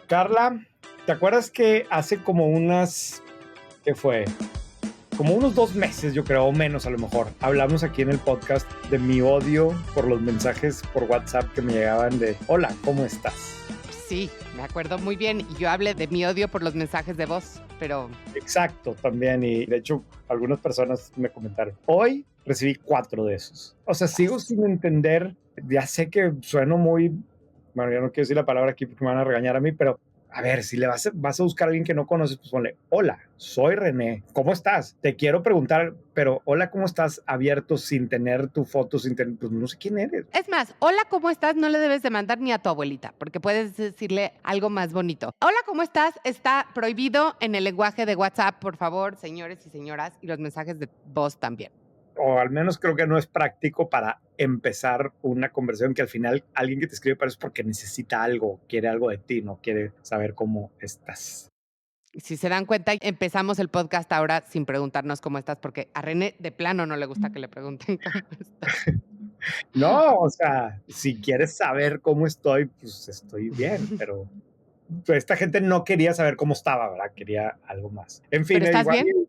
Carla, ¿te acuerdas que hace como qué fue? Como unos 2 meses, yo creo, o menos a lo mejor, hablamos aquí en el podcast de mi odio por los mensajes por WhatsApp que me llegaban de, hola, ¿cómo estás? Sí, me acuerdo muy bien. Y yo hablé de mi odio por los mensajes de voz, pero Exacto, también. Y de hecho, algunas personas me comentaron. Hoy recibí 4 de esos. O sea, sigo sin entender. Ya sé que sueno muy. Bueno, ya no quiero decir la palabra aquí porque me van a regañar a mí, pero a ver, si vas a buscar a alguien que no conoces, pues ponle, hola, soy René, ¿cómo estás? Te quiero preguntar, pero hola, ¿cómo estás? Abierto sin tener tu foto, sin tener, pues no sé quién eres. es más, hola, ¿cómo estás? No le debes de mandar ni a tu abuelita, porque puedes decirle algo más bonito. Hola, ¿cómo estás? Está prohibido en el lenguaje de WhatsApp, por favor, señores y señoras, y los mensajes de voz también. O al menos creo que no es práctico para empezar una conversación que al final alguien que te escribe para eso es porque necesita algo, quiere algo de ti, no quiere saber cómo estás. Si se dan cuenta, empezamos el podcast ahora sin preguntarnos cómo estás, porque a René de plano no le gusta que le pregunten cómo está. No, o sea, si quieres saber cómo estoy, pues estoy bien, pero pues, esta gente no quería saber cómo estaba, ¿verdad? Quería algo más. En fin, ¿Pero estás igual bien?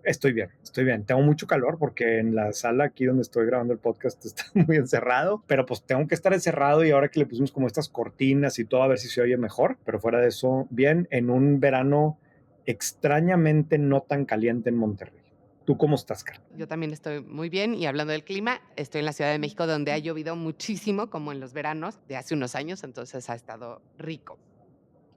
estoy bien, estoy bien. Tengo mucho calor porque en la sala aquí donde estoy grabando el podcast está muy encerrado, pero pues tengo que estar encerrado y ahora que le pusimos como estas cortinas y todo, a ver si se oye mejor. Pero fuera de eso, bien, en un verano extrañamente no tan caliente en Monterrey. ¿Tú cómo estás, Carla? Yo también estoy muy bien y hablando del clima, estoy en la Ciudad de México donde ha llovido muchísimo, como en los veranos de hace unos años, entonces ha estado rico.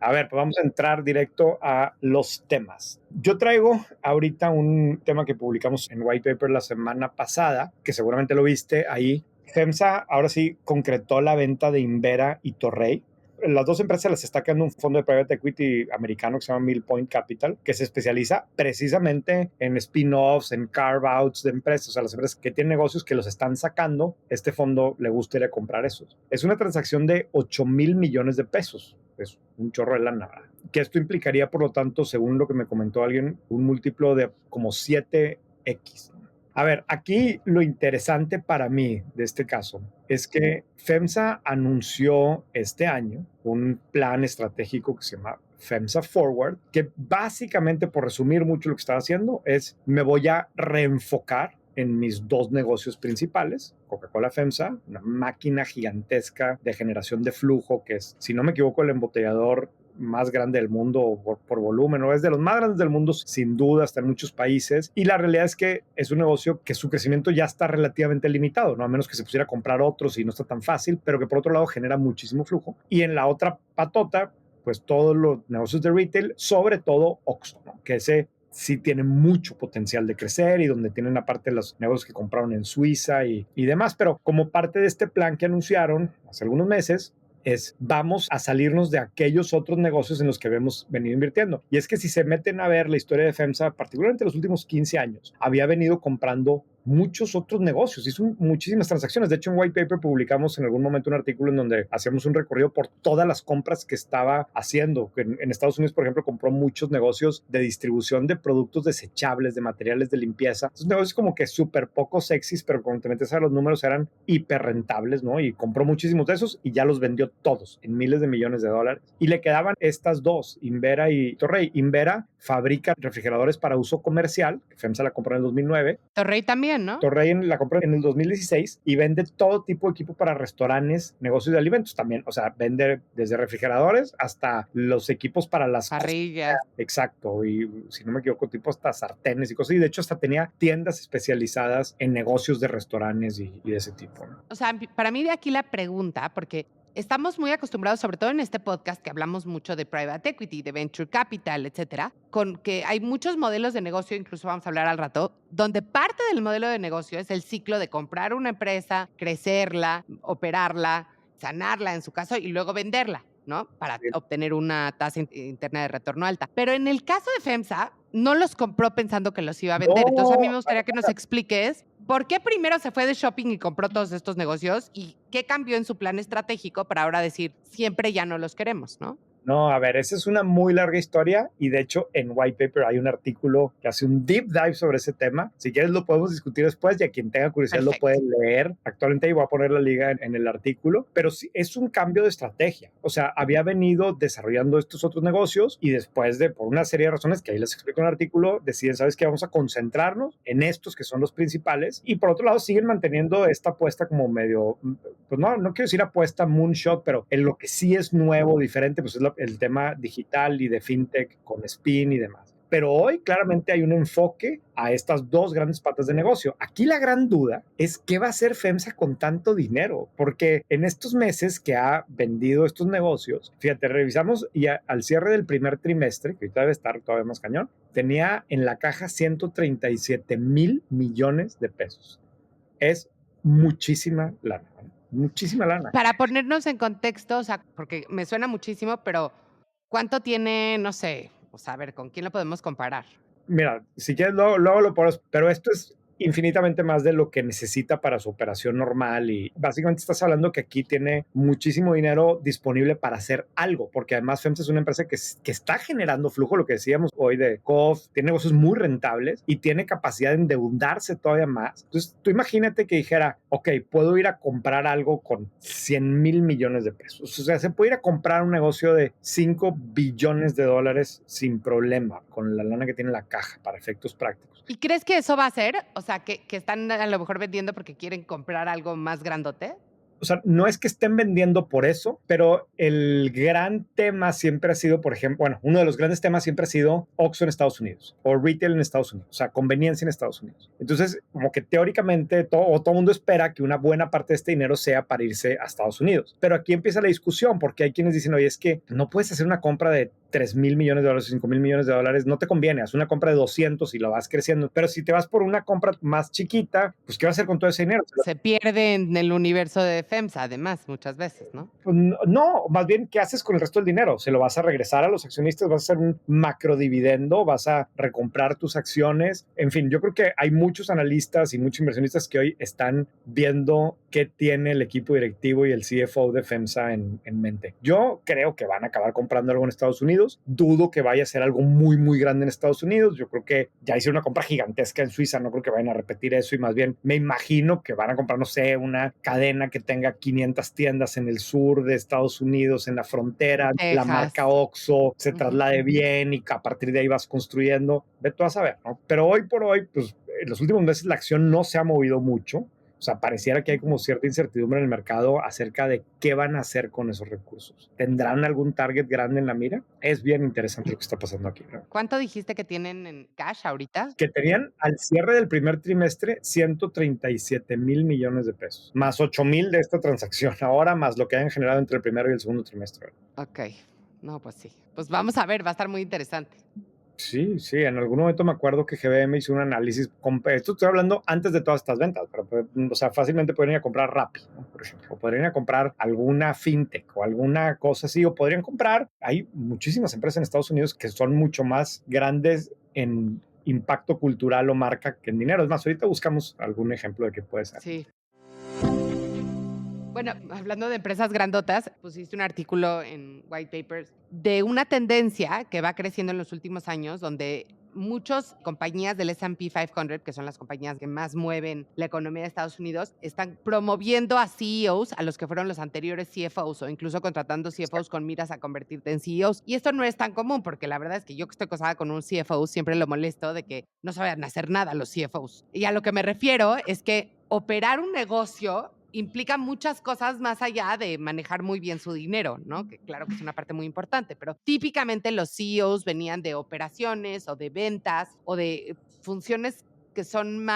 A ver, pues vamos a entrar directo a los temas. Yo traigo ahorita un tema que publicamos en White Paper la semana pasada, que seguramente lo viste ahí. FEMSA ahora sí concretó la venta de Invera y Torrey. Las dos empresas las está quedando un fondo de private equity americano que se llama Mill Point Capital, que se especializa precisamente en spin-offs, en carve-outs de empresas, o sea, las empresas que tienen negocios que los están sacando, este fondo le gusta ir a comprar esos. Es una transacción de 8,000 millones de pesos. Es un chorro de lana, ¿verdad? Que esto implicaría, por lo tanto, según lo que me comentó alguien, un múltiplo de como 7x. A ver, aquí lo interesante para mí de este caso es que FEMSA anunció este año un plan estratégico que se llama FEMSA Forward, que básicamente, por resumir mucho lo que estaba haciendo, es me voy a reenfocar en mis dos negocios principales, Coca-Cola FEMSA, una máquina gigantesca de generación de flujo, que es, si no me equivoco, el embotellador más grande del mundo por volumen, o es de los más grandes del mundo, sin duda, está en muchos países. Y la realidad es que es un negocio que su crecimiento ya está relativamente limitado, ¿no? A menos que se pusiera a comprar otros y no está tan fácil, pero que por otro lado genera muchísimo flujo. Y en la otra patota, pues todos los negocios de retail, sobre todo Oxxo, ¿no? Que ese sí tiene mucho potencial de crecer y donde tienen aparte los negocios que compraron en Suiza y demás. Pero como parte de este plan que anunciaron hace algunos meses, es vamos a salirnos de aquellos otros negocios en los que hemos venido invirtiendo. Y es que si se meten a ver la historia de FEMSA, particularmente los últimos 15 años, había venido comprando muchos otros negocios, hizo muchísimas transacciones. De hecho, en White Paper publicamos en algún momento un artículo en donde hacíamos un recorrido por todas las compras que estaba haciendo. En Estados Unidos, por ejemplo, compró muchos negocios de distribución de productos desechables, de materiales de limpieza. Esos negocios como que súper poco sexys, pero cuando te metes a los números eran hiper rentables, ¿no? Y compró muchísimos de esos y ya los vendió todos en miles de millones de dólares. Y le quedaban estas dos, Invera y Torrey. Invera fabrica refrigeradores para uso comercial, FEMSA la compró en el 2009. Torrey también, ¿no? Torrey la compró en el 2016 y vende todo tipo de equipo para restaurantes, negocios de alimentos también. O sea, vende desde refrigeradores hasta los equipos para las Parrillas. exacto, y si no me equivoco, tipo hasta sartenes y cosas. Y de hecho, hasta tenía tiendas especializadas en negocios de restaurantes y de ese tipo, ¿no? O sea, para mí de aquí la pregunta, porque estamos muy acostumbrados, sobre todo en este podcast, que hablamos mucho de private equity, de venture capital, etcétera, con que hay muchos modelos de negocio, incluso vamos a hablar al rato, donde parte del modelo de negocio es el ciclo de comprar una empresa, crecerla, operarla, sanarla en su caso y luego venderla, ¿no? Para obtener una tasa interna de retorno alta. Pero en el caso de FEMSA, no los compró pensando que los iba a vender. Entonces, a mí No, me gustaría que nos expliques por qué primero se fue de shopping y compró todos estos negocios y qué cambió en su plan estratégico para ahora decir, siempre ya no los queremos, ¿no? No, a ver, esa es una muy larga historia y de hecho en White Paper hay un artículo que hace un deep dive sobre ese tema. Si quieres lo podemos discutir después y a quien tenga curiosidad lo puede Perfecto. leer. Actualmente ahí voy a poner la liga en el artículo, pero sí, es un cambio de estrategia. O sea, había venido desarrollando estos otros negocios y después de, por una serie de razones que ahí les explico en el artículo, deciden, ¿sabes qué? Vamos a concentrarnos en estos que son los principales y por otro lado siguen manteniendo esta apuesta como medio, pues no quiero decir apuesta moonshot, pero en lo que sí es nuevo, diferente, pues es el tema digital y de fintech con Spin y demás. Pero hoy claramente hay un enfoque a estas dos grandes patas de negocio. Aquí la gran duda es qué va a hacer FEMSA con tanto dinero, porque en estos meses que ha vendido estos negocios, fíjate, revisamos y al cierre del primer trimestre, que ahorita debe estar todavía más cañón, tenía en la caja 137,000 millones de pesos. Es muchísima lana, ¿no? Muchísima lana. Para ponernos en contexto, o sea, porque me suena muchísimo, pero ¿cuánto tiene? No sé, o sea, a ver, ¿con quién lo podemos comparar? Mira, si quieres, luego lo pones, pero esto es infinitamente más de lo que necesita para su operación normal y básicamente estás hablando que aquí tiene muchísimo dinero disponible para hacer algo, porque además FEMSA es una empresa que está generando flujo, lo que decíamos hoy de COF, tiene negocios muy rentables y tiene capacidad de endeudarse todavía más. Entonces, tú imagínate que dijera, ok, puedo ir a comprar algo con 100,000 millones de pesos. O sea, se puede ir a comprar un negocio de 5 billones de dólares sin problema, con la lana que tiene la caja para efectos prácticos. ¿Y crees que eso va a ser? O sea, que están a lo mejor vendiendo porque quieren comprar algo más grandote. O sea, no es que estén vendiendo por eso, pero el gran tema siempre ha sido, por ejemplo, bueno, uno de los grandes temas siempre ha sido Oxxo en Estados Unidos o retail en Estados Unidos, o sea, conveniencia en Estados Unidos. Entonces, como que teóricamente todo el mundo espera que una buena parte de este dinero sea para irse a Estados Unidos. Pero aquí empieza la discusión porque hay quienes dicen, oye, es que no puedes hacer una compra de 3,000 millones de dólares, 5,000 millones de dólares, no te conviene, haz una compra de 200 y lo vas creciendo. Pero si te vas por una compra más chiquita, pues ¿qué vas a hacer con todo ese dinero? Se pierde en el universo de FEMSA, además, muchas veces, ¿no? Pues no, más bien, ¿qué haces con el resto del dinero? ¿Se lo vas a regresar a los accionistas? ¿Vas a hacer un macro dividendo? ¿Vas a recomprar tus acciones? En fin, yo creo que hay muchos analistas y muchos inversionistas que hoy están viendo qué tiene el equipo directivo y el CFO de FEMSA en mente. Yo creo que van a acabar comprando algo en Estados Unidos. Dudo que vaya a ser algo muy, muy grande en Estados Unidos. Yo creo que ya hicieron una compra gigantesca en Suiza. No creo que vayan a repetir eso y más bien me imagino que van a comprar, no sé, una cadena que tenga 500 tiendas en el sur de Estados Unidos, en la frontera, la Texas. marca Oxxo se Ujú. traslade bien y a partir de ahí vas construyendo. Ve tú a saber, ¿no? Pero hoy por hoy, pues en los últimos meses la acción no se ha movido mucho. O sea, pareciera que hay como cierta incertidumbre en el mercado acerca de qué van a hacer con esos recursos. ¿Tendrán algún target grande en la mira? Es bien interesante lo que está pasando aquí, ¿no? ¿Cuánto dijiste que tienen en cash ahorita? Que tenían al cierre del primer trimestre 137,000 millones de pesos, más 8,000 de esta transacción ahora, más lo que hayan generado entre el primero y el segundo trimestre. Okey. No, pues sí. Pues vamos a ver, va a estar muy interesante. Sí, sí, en algún momento me acuerdo que GBM hizo un análisis, esto estoy hablando antes de todas estas ventas, pero pues, o sea, fácilmente podrían ir a comprar Rappi, ¿no? Por ejemplo, o podrían ir a comprar alguna fintech o alguna cosa así, o podrían comprar, hay muchísimas empresas en Estados Unidos que son mucho más grandes en impacto cultural o marca que en dinero. Es más, ahorita buscamos algún ejemplo de qué puede ser. Sí. Bueno, hablando de empresas grandotas, pusiste un artículo en White Papers de una tendencia que va creciendo en los últimos años, donde muchas compañías del S&P 500, que son las compañías que más mueven la economía de Estados Unidos, están promoviendo a CEOs, a los que fueron los anteriores CFOs, o incluso contratando CFOs con miras a convertirte en CEOs. Y esto no es tan común, porque la verdad es que yo que estoy casada con un CFO, siempre lo molesto de que no saben hacer nada los CFOs. Y a lo que me refiero es que operar un negocio implica muchas cosas más allá de manejar muy bien su dinero, ¿no? Que claro que es una parte muy importante, pero típicamente los CEOs venían de operaciones o de ventas o de funciones que son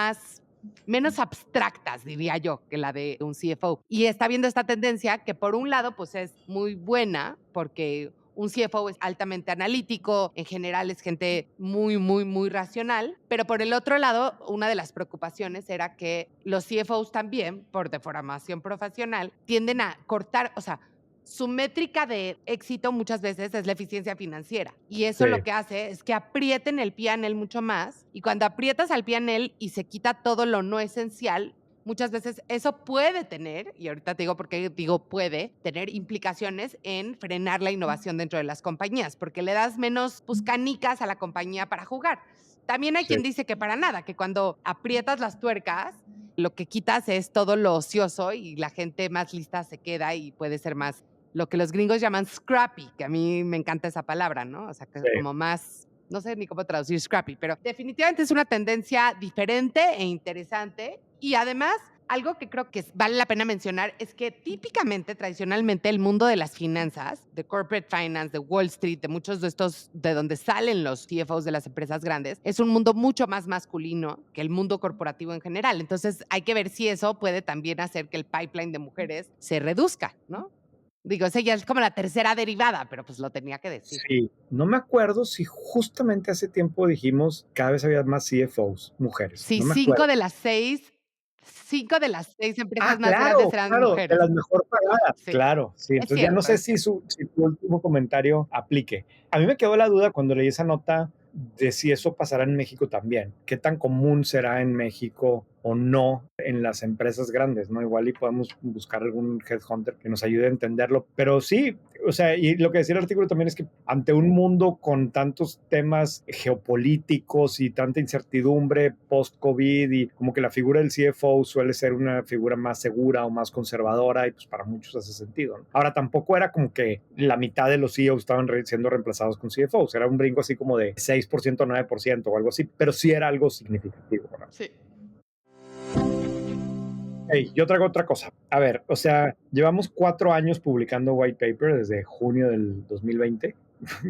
menos abstractas, diría yo, que la de un CFO. Y está viendo esta tendencia que por un lado pues es muy buena porque un CFO es altamente analítico, en general es gente muy, muy, muy racional, pero por el otro lado, una de las preocupaciones era que los CFOs también, por deformación profesional, tienden a cortar, o sea, su métrica de éxito muchas veces es la eficiencia financiera. Y eso Sí, lo que hace es que aprieten el P&L mucho más. Y cuando aprietas al P&L y se quita todo lo no esencial, muchas veces eso puede tener, y ahorita te digo por qué digo puede, tener implicaciones en frenar la innovación dentro de las compañías, porque le das menos, pues, canicas a la compañía para jugar. También hay Sí, quien dice que para nada, que cuando aprietas las tuercas, lo que quitas es todo lo ocioso y la gente más lista se queda y puede ser más lo que los gringos llaman scrappy, que a mí me encanta esa palabra, ¿no? O sea, que es sí. como más, no sé ni cómo traducir scrappy, pero definitivamente es una tendencia diferente e interesante. Y además, algo que creo que vale la pena mencionar es que típicamente, tradicionalmente, el mundo de las finanzas, de corporate finance, de Wall Street, de muchos de estos, de donde salen los CFOs de las empresas grandes, es un mundo mucho más masculino que el mundo corporativo en general. Entonces, hay que ver si eso puede también hacer que el pipeline de mujeres se reduzca, ¿no? Digo, esa ya es como la tercera derivada, pero pues lo tenía que decir. Sí, no me acuerdo si justamente hace tiempo dijimos cada vez había más CFOs, mujeres, Sí, no me acuerdo. 5 de las 6 Ah, empresas más grandes claro, eran claro, de mujeres. las mejor pagadas, Sí, claro, sí, es entonces ya no cierto, sé es si cierto. si tu último comentario aplique. A mí me quedó la duda cuando leí esa nota de si eso pasará en México también. ¿Qué tan común será en México o no en las empresas grandes, no? Igual y podemos buscar algún headhunter que nos ayude a entenderlo, pero sí, o sea, y lo que decía el artículo también es que ante un mundo con tantos temas geopolíticos y tanta incertidumbre post-COVID y como que la figura del CFO suele ser una figura más segura o más conservadora y pues para muchos hace sentido, ¿no? Ahora tampoco era como que la mitad de los CEOs estaban siendo reemplazados con CFOs, era un brinco así como de 6%, 9% o algo así, pero sí era algo significativo, ¿no? Sí. Hey, yo traigo otra cosa. A ver, o sea, llevamos 4 años publicando white paper desde junio del 2020.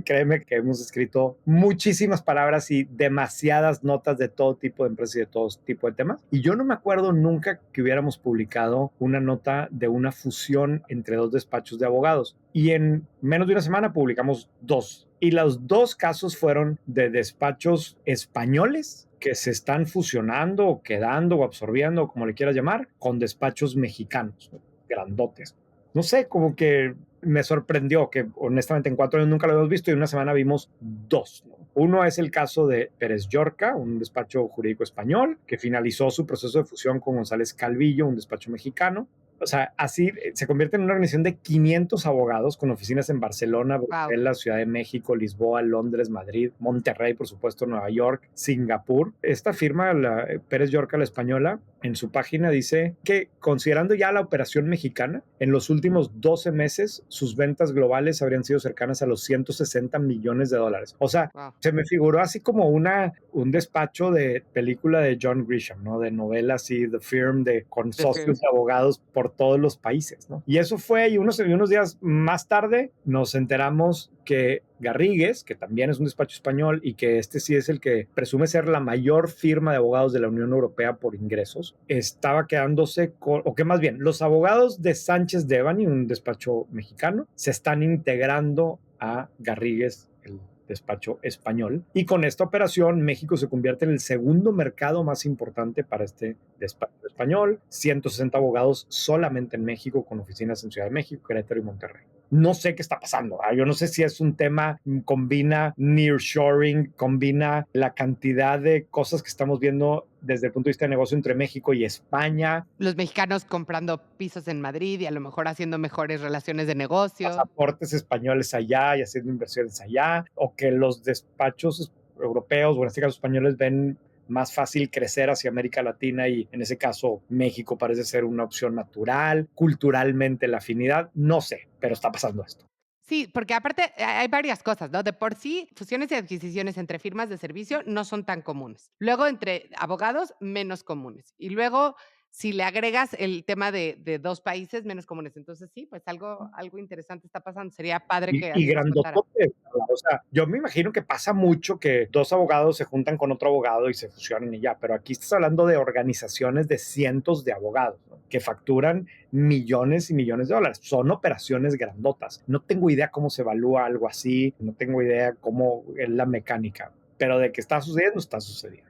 Créeme que hemos escrito muchísimas palabras y demasiadas notas de todo tipo de empresas y de todo tipo de temas. Y yo no me acuerdo nunca que hubiéramos publicado una nota de una fusión entre dos despachos de abogados. Y en menos de una semana publicamos dos. Y los dos casos fueron de despachos españoles que se están fusionando o quedando o absorbiendo, o como le quieras llamar, con despachos mexicanos, grandotes. No sé, como que me sorprendió que honestamente en 4 años nunca lo habíamos visto y en una semana vimos dos, ¿no? Uno es el caso de Pérez Yorca, un despacho jurídico español que finalizó su proceso de fusión con González Calvillo, un despacho mexicano. O sea, así se convierte en una organización de 500 abogados con oficinas en Barcelona, Wow. Bruselas, Ciudad de México, Lisboa, Londres, Madrid, Monterrey, por supuesto, Nueva York, Singapur. Esta firma, la Pérez Yorca, la española, en su página dice que considerando ya la operación mexicana, en los últimos 12 meses sus ventas globales habrían sido cercanas a los 160 millones de dólares. O sea, Wow. se me figuró así como un despacho de película de John Grisham, ¿no? De novelas así, The Firm, con The socios Firm. de abogados por todos los países, ¿no? Y eso fue, y unos días más tarde nos enteramos que Garrigues, que también es un despacho español y que este sí es el que presume ser la mayor firma de abogados de la Unión Europea por ingresos, estaba quedándose con, o que más bien, los abogados de Sánchez Devani, un despacho mexicano, se están integrando a Garrigues, el despacho español. Y con esta operación, México se convierte en el segundo mercado más importante para este despacho español. 160 abogados solamente en México, con oficinas en Ciudad de México, Querétaro y Monterrey. No sé qué está pasando. Yo no sé si es un tema, combina nearshoring, combina la cantidad de cosas que estamos viendo desde el punto de vista de negocio entre México y España, Los mexicanos comprando pisos en Madrid y a lo mejor haciendo mejores relaciones de negocio. pasaportes españoles allá y haciendo inversiones allá, o que los despachos europeos, o en este caso españoles, ven más fácil crecer hacia América Latina y en ese caso México parece ser una opción natural, culturalmente la afinidad, no sé, pero está pasando esto. Sí, porque aparte hay varias cosas, ¿no? De por sí, fusiones y adquisiciones entre firmas de servicio no son tan comunes. Luego, entre abogados, menos comunes. Y luego, si le agregas el tema de 2 países, menos comunes. Entonces, sí, pues algo interesante está pasando. Sería padre que Y alguien nos contara. grandotote, o sea, yo me imagino que pasa mucho que dos abogados se juntan con otro abogado y se fusionan y ya, pero aquí estás hablando de organizaciones de cientos de abogados, ¿no? Que facturan millones y millones de dólares. Son operaciones grandotas. No tengo idea cómo se evalúa algo así, no tengo idea cómo es la mecánica, pero de que está sucediendo, está sucediendo.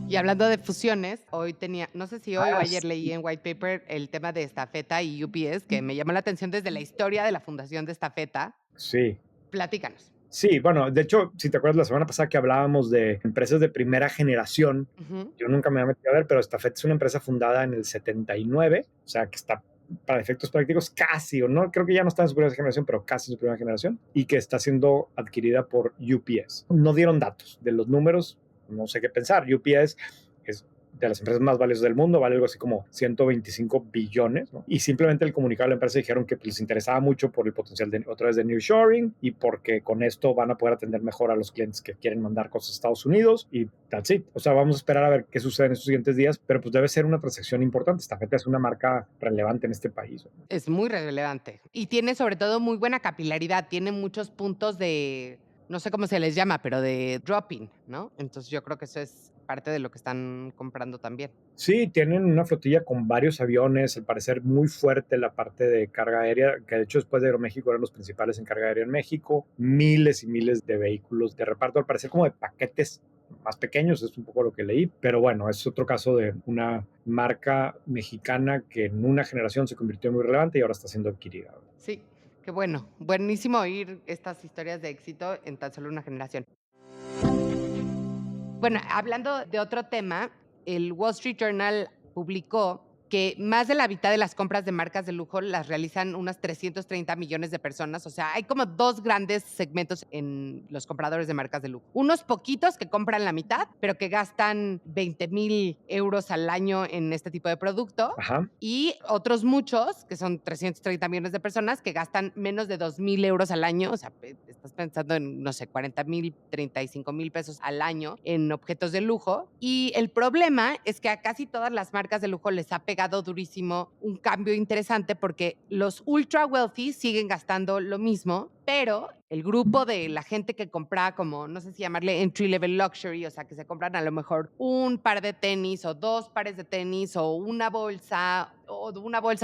Y hablando de fusiones, hoy tenía, no sé si hoy o Ah, ayer sí, leí en White Paper el tema de Estafeta y UPS, que me llamó la atención desde la historia de la fundación de Estafeta. sí. Platícanos. Sí, bueno, de hecho, si te acuerdas la semana pasada que hablábamos de empresas de primera generación, Ujú. yo nunca me había metido a ver, pero Stafet es una empresa fundada en el 79, o sea, que está para efectos prácticos casi, o no, creo que ya no está en su primera generación, pero casi en su primera generación, y que está siendo adquirida por UPS. No dieron datos de los números, no sé qué pensar. UPS es de las empresas más valiosas del mundo, vale algo así como 125 billones, ¿no? Y simplemente el comunicado de la empresa dijeron que les interesaba mucho por el potencial de otra vez de nearshoring y porque con esto van a poder atender mejor a los clientes que quieren mandar cosas a Estados Unidos y that's it. O sea, vamos a esperar a ver qué sucede en estos siguientes días, pero pues debe ser una transacción importante. Esta gente es una marca relevante en este país, ¿no? Es muy relevante. Y tiene sobre todo muy buena capilaridad, tiene muchos puntos de, no sé cómo se les llama, pero de dropping, ¿no? Entonces yo creo que eso es parte de lo que están comprando también. Sí, tienen una flotilla con varios aviones, al parecer muy fuerte la parte de carga aérea, que de hecho después de Aeroméxico eran los principales en carga aérea en México, miles y miles de vehículos de reparto, al parecer como de paquetes más pequeños, es un poco lo que leí, pero bueno, es otro caso de una marca mexicana que en una generación se convirtió en muy relevante y ahora está siendo adquirida. Sí, qué bueno. Buenísimo oír estas historias de éxito en tan solo una generación. Bueno, hablando de otro tema, el Wall Street Journal publicó que más de la mitad de las compras de marcas de lujo las realizan unas 330 millones de personas. O sea, hay como dos grandes segmentos en los compradores de marcas de lujo. Unos poquitos que compran la mitad, pero que gastan 20,000 euros al año en este tipo de producto. Ajá. Y otros muchos, que son 330 millones de personas, que gastan menos de 2,000 euros al año. O sea, estás pensando en, no sé, 40,000, 35,000 pesos al año en objetos de lujo. Y el problema es que a casi todas las marcas de lujo les ha pegado durísimo un cambio interesante porque los ultra wealthy siguen gastando lo mismo, pero el grupo de la gente que compra como, no sé si llamarle entry level luxury, o sea, que se compran a lo mejor un par de tenis o dos pares de tenis o una bolsa,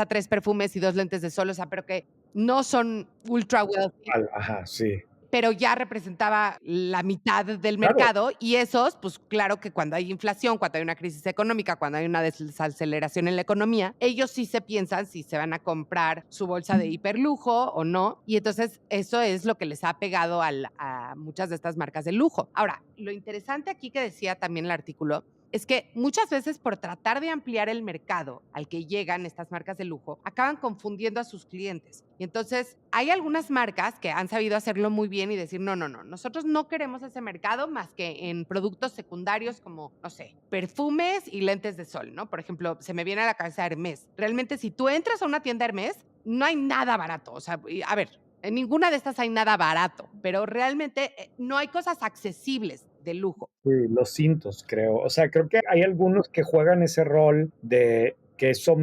tres perfumes y dos lentes de sol, o sea, pero que no son ultra wealthy, Ajá, sí. pero ya representaba la mitad del Claro. mercado y esos, pues claro que cuando hay inflación, cuando hay una crisis económica, cuando hay una desaceleración en la economía, ellos sí se piensan si se van a comprar su bolsa de hiperlujo o no. Y entonces eso es lo que les ha pegado a muchas de estas marcas de lujo. Ahora, lo interesante aquí que decía también el artículo es que muchas veces por tratar de ampliar el mercado al que llegan estas marcas de lujo, acaban confundiendo a sus clientes. Y entonces hay algunas marcas que han sabido hacerlo muy bien y decir, no, no, no, nosotros no queremos ese mercado más que en productos secundarios como, no sé, perfumes y lentes de sol, ¿no? Por ejemplo, se me viene a la cabeza Hermès. Realmente, si tú entras a una tienda Hermès, no hay nada barato. O sea, a ver, en ninguna de estas hay nada barato, pero realmente no hay cosas accesibles de lujo. Sí, los cintos, creo. O sea, creo que hay algunos que juegan ese rol de que eso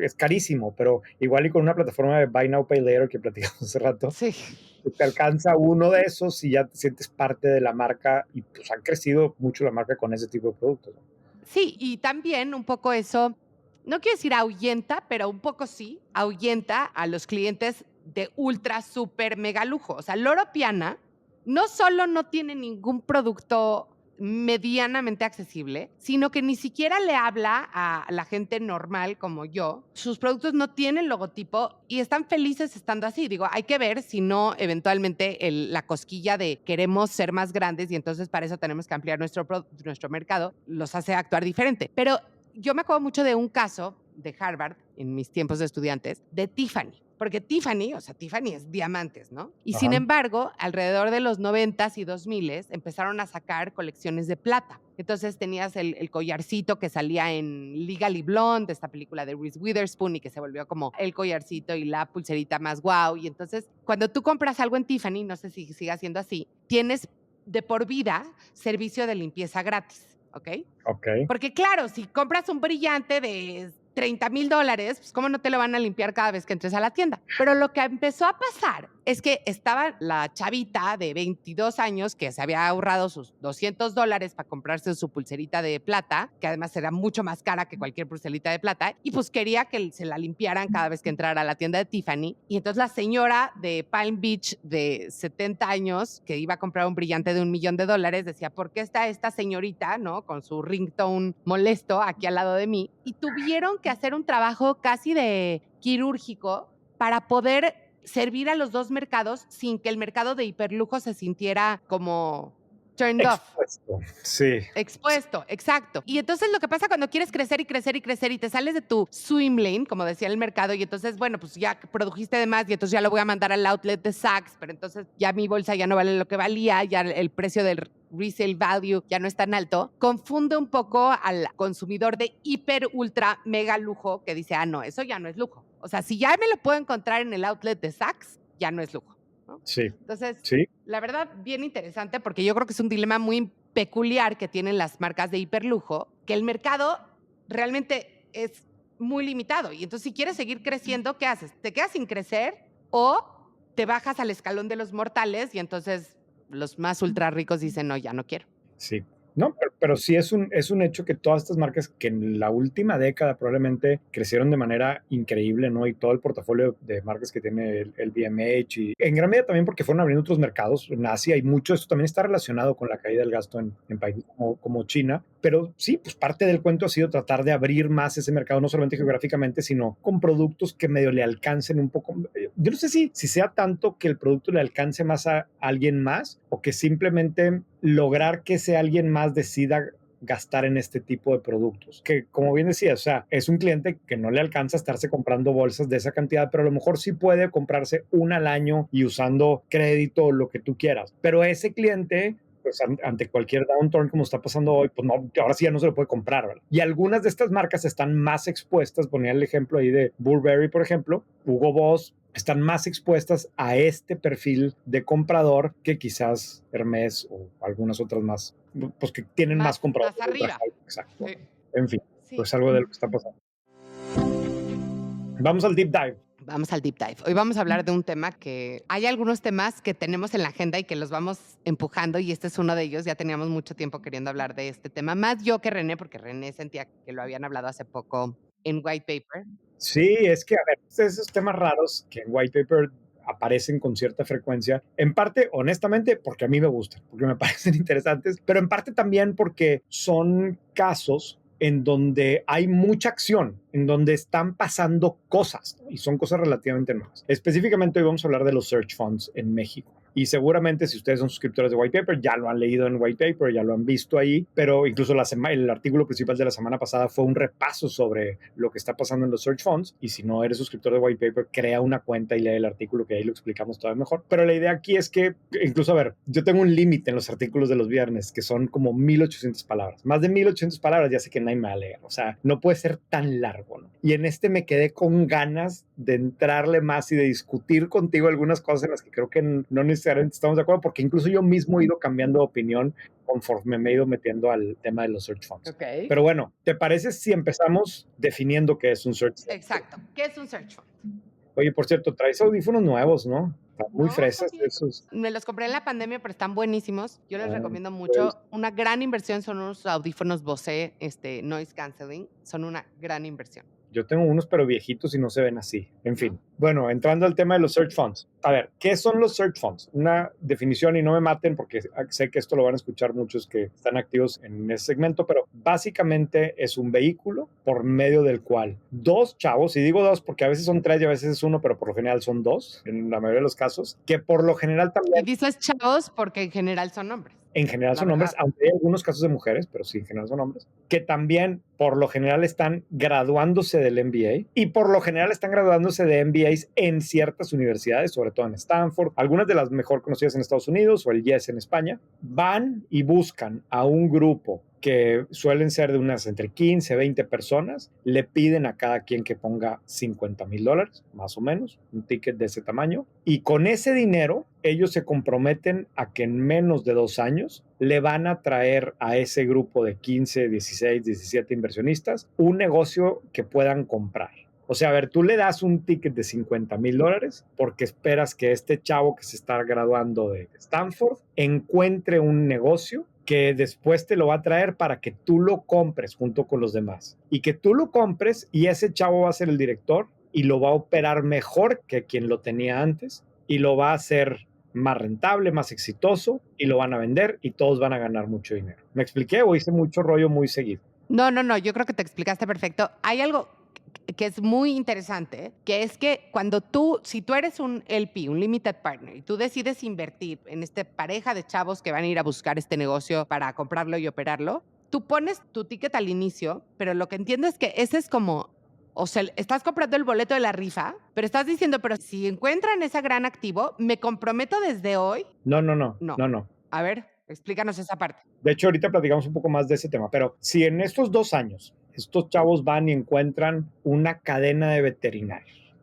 es carísimo, pero igual y con una plataforma de Buy Now, Pay Later que platicamos hace rato, Sí. te alcanza uno de esos y ya te sientes parte de la marca y pues han crecido mucho la marca con ese tipo de productos, ¿no? Sí, y también un poco eso, no quiero decir ahuyenta, pero un poco sí, ahuyenta a los clientes de ultra, super, mega lujo. O sea, Loro Piana no solo no tiene ningún producto medianamente accesible, sino que ni siquiera le habla a la gente normal como yo. Sus productos no tienen logotipo y están felices estando así. Digo, hay que ver si no eventualmente la cosquilla de queremos ser más grandes y entonces para eso tenemos que ampliar nuestro mercado los hace actuar diferente. Pero yo me acuerdo mucho de un caso de Harvard en mis tiempos de estudiantes, de Tiffany. Porque Tiffany, o sea, Tiffany es diamantes, ¿no? Y sin Ajá. embargo, alrededor de los 90s y 2000s empezaron a sacar colecciones de plata. Entonces tenías el collarcito que salía en Legally Blonde, esta película de Reese Witherspoon, y que se volvió como el collarcito y la pulserita más guau. Y entonces, cuando tú compras algo en Tiffany, no sé si siga siendo así, tienes de por vida servicio de limpieza gratis, ¿ok? Ok. Porque claro, si compras un brillante de 30,000 dólares, pues cómo no te lo van a limpiar cada vez que entres a la tienda. Pero lo que empezó a pasar es que estaba la chavita de 22 años que se había ahorrado sus 200 dólares para comprarse su pulserita de plata, que además era mucho más cara que cualquier pulserita de plata, y pues quería que se la limpiaran cada vez que entrara a la tienda de Tiffany. Y entonces la señora de Palm Beach de 70 años, que iba a comprar un brillante de $1,000,000, decía, ¿por qué está esta señorita, no, con su ringtone molesto aquí al lado de mí? Y tuvieron que hacer un trabajo casi de quirúrgico para poder servir a los dos mercados sin que el mercado de hiperlujo se sintiera como turned off. Expuesto, sí. Expuesto, exacto. Y entonces lo que pasa cuando quieres crecer y crecer y crecer y te sales de tu swim lane, como decía el mercado, y entonces, bueno, pues ya produjiste de más y entonces ya lo voy a mandar al outlet de Saks, pero entonces ya mi bolsa ya no vale lo que valía, ya el precio del resale value ya no es tan alto, confunde un poco al consumidor de hiper, ultra, mega lujo que dice, no, eso ya no es lujo. O sea, si ya me lo puedo encontrar en el outlet de Saks, ya no es lujo, ¿no? Sí, Entonces, sí, la verdad, bien interesante porque yo creo que es un dilema muy peculiar que tienen las marcas de hiperlujo, que el mercado realmente es muy limitado. Y entonces, si quieres seguir creciendo, ¿qué haces? ¿Te quedas sin crecer o te bajas al escalón de los mortales y entonces los más ultra ricos dicen, no, ya no quiero? sí. No, pero sí es un hecho que todas estas marcas que en la última década probablemente crecieron de manera increíble, ¿no? Y todo el portafolio de marcas que tiene el BMH y en gran medida también porque fueron abriendo otros mercados en Asia y mucho esto también está relacionado con la caída del gasto en países como China. Pero sí, pues parte del cuento ha sido tratar de abrir más ese mercado, no solamente geográficamente, sino con productos que medio le alcancen un poco. Yo no sé si sea tanto que el producto le alcance más a alguien más o que simplemente lograr que ese alguien más decida gastar en este tipo de productos. Que como bien decía, o sea, es un cliente que no le alcanza a estarse comprando bolsas de esa cantidad, pero a lo mejor sí puede comprarse una al año y usando crédito o lo que tú quieras. Pero ese cliente pues ante cualquier downturn como está pasando hoy, pues no, ahora sí ya no se lo puede comprar, ¿verdad? Y algunas de estas marcas están más expuestas, ponía el ejemplo ahí de Burberry, por ejemplo, Hugo Boss, están más expuestas a este perfil de comprador que quizás Hermès o algunas otras más, pues que tienen más compradores. Más arriba. Exacto. Sí. En fin, Sí. pues algo de lo que está pasando. Vamos al deep dive. Vamos al deep dive. Hoy vamos a hablar de un tema que hay algunos temas que tenemos en la agenda y que los vamos empujando y este es uno de ellos. Ya teníamos mucho tiempo queriendo hablar de este tema, más yo que René, porque René sentía que lo habían hablado hace poco en White Paper. Sí, es que, a ver, esos temas raros que en White Paper aparecen con cierta frecuencia, en parte, honestamente, porque a mí me gustan, porque me parecen interesantes, pero en parte también porque son casos en donde hay mucha acción, en donde están pasando cosas, ¿no? Y son cosas relativamente nuevas. Específicamente hoy vamos a hablar de los search funds en México. Y seguramente si ustedes son suscriptores de White Paper, ya lo han leído en White Paper, ya lo han visto ahí, pero incluso el artículo principal de la semana pasada fue un repaso sobre lo que está pasando en los search funds. Y si no eres suscriptor de White Paper, crea una cuenta y lee el artículo que ahí lo explicamos todavía mejor. Pero la idea aquí es que, incluso, a ver, yo tengo un límite en los artículos de los viernes, que son como 1800 palabras. Más de 1800 palabras ya sé que nadie me va a leer. O sea, no puede ser tan largo, ¿no? Y en este me quedé con ganas de entrarle más y de discutir contigo algunas cosas en las que creo que no necesariamente estamos de acuerdo, porque incluso yo mismo he ido cambiando de opinión conforme me he ido metiendo al tema de los search funds. Okay. Pero bueno, ¿te parece si empezamos definiendo qué es un search fund? Exacto. ¿Qué es un search fund? Oye, por cierto, traes audífonos nuevos, ¿no? Están muy No, fresas son bien. esos. Me los compré en la pandemia, pero están buenísimos. Yo les Ah, recomiendo pues, mucho. Una gran inversión son unos audífonos Bose, noise canceling. Son una gran inversión. yo tengo unos pero viejitos y no se ven así. En fin. ¿No? Bueno, entrando al tema de los search funds. A ver, ¿qué son los search funds? Una definición y no me maten porque sé que esto lo van a escuchar muchos que están activos en ese segmento, pero básicamente es un vehículo por medio del cual dos chavos, y digo dos porque a veces son tres y a veces es uno, pero por lo general son dos, en la mayoría de los casos, que por lo general Y también... dices chavos porque en general son hombres. En general La son hombres, verdad. aunque hay algunos casos de mujeres, pero sí, en general son hombres, que también por lo general están graduándose del MBA y por lo general están graduándose de MBAs en ciertas universidades, sobre todo en Stanford, algunas de las mejor conocidas en Estados Unidos o el YES en España, van y buscan a un grupo que suelen ser de unas entre 15, 20 personas, le piden a cada quien que ponga $50,000, más o menos, un ticket de ese tamaño, y con ese dinero ellos se comprometen a que en menos de 2 años le van a traer a ese grupo de 15, 16, 17 inversionistas un negocio que puedan comprar. O sea, a ver, tú le das un ticket de $50,000 porque esperas que este chavo que se está graduando de Stanford encuentre un negocio que después te lo va a traer para que tú lo compres junto con los demás. Y que tú lo compres y ese chavo va a ser el director y lo va a operar mejor que quien lo tenía antes y lo va a hacer más rentable, más exitoso y lo van a vender y todos van a ganar mucho dinero. ¿Me expliqué o hice mucho rollo muy seguido? No, yo creo que te explicaste perfecto. Hay algo que es muy interesante, que es que cuando tú, si tú eres un LP, un limited partner, y tú decides invertir en esta pareja de chavos que van a ir a buscar este negocio para comprarlo y operarlo, tú pones tu ticket al inicio, pero lo que entiendo es que ese es como, o sea, estás comprando el boleto de la rifa, pero estás diciendo, pero si encuentran ese gran activo, me comprometo desde hoy. No, no, no, No. no, no. A ver, explícanos esa parte. De hecho, ahorita platicamos un poco más de ese tema, pero si en estos 2 años estos chavos van y encuentran una cadena de veterinarios,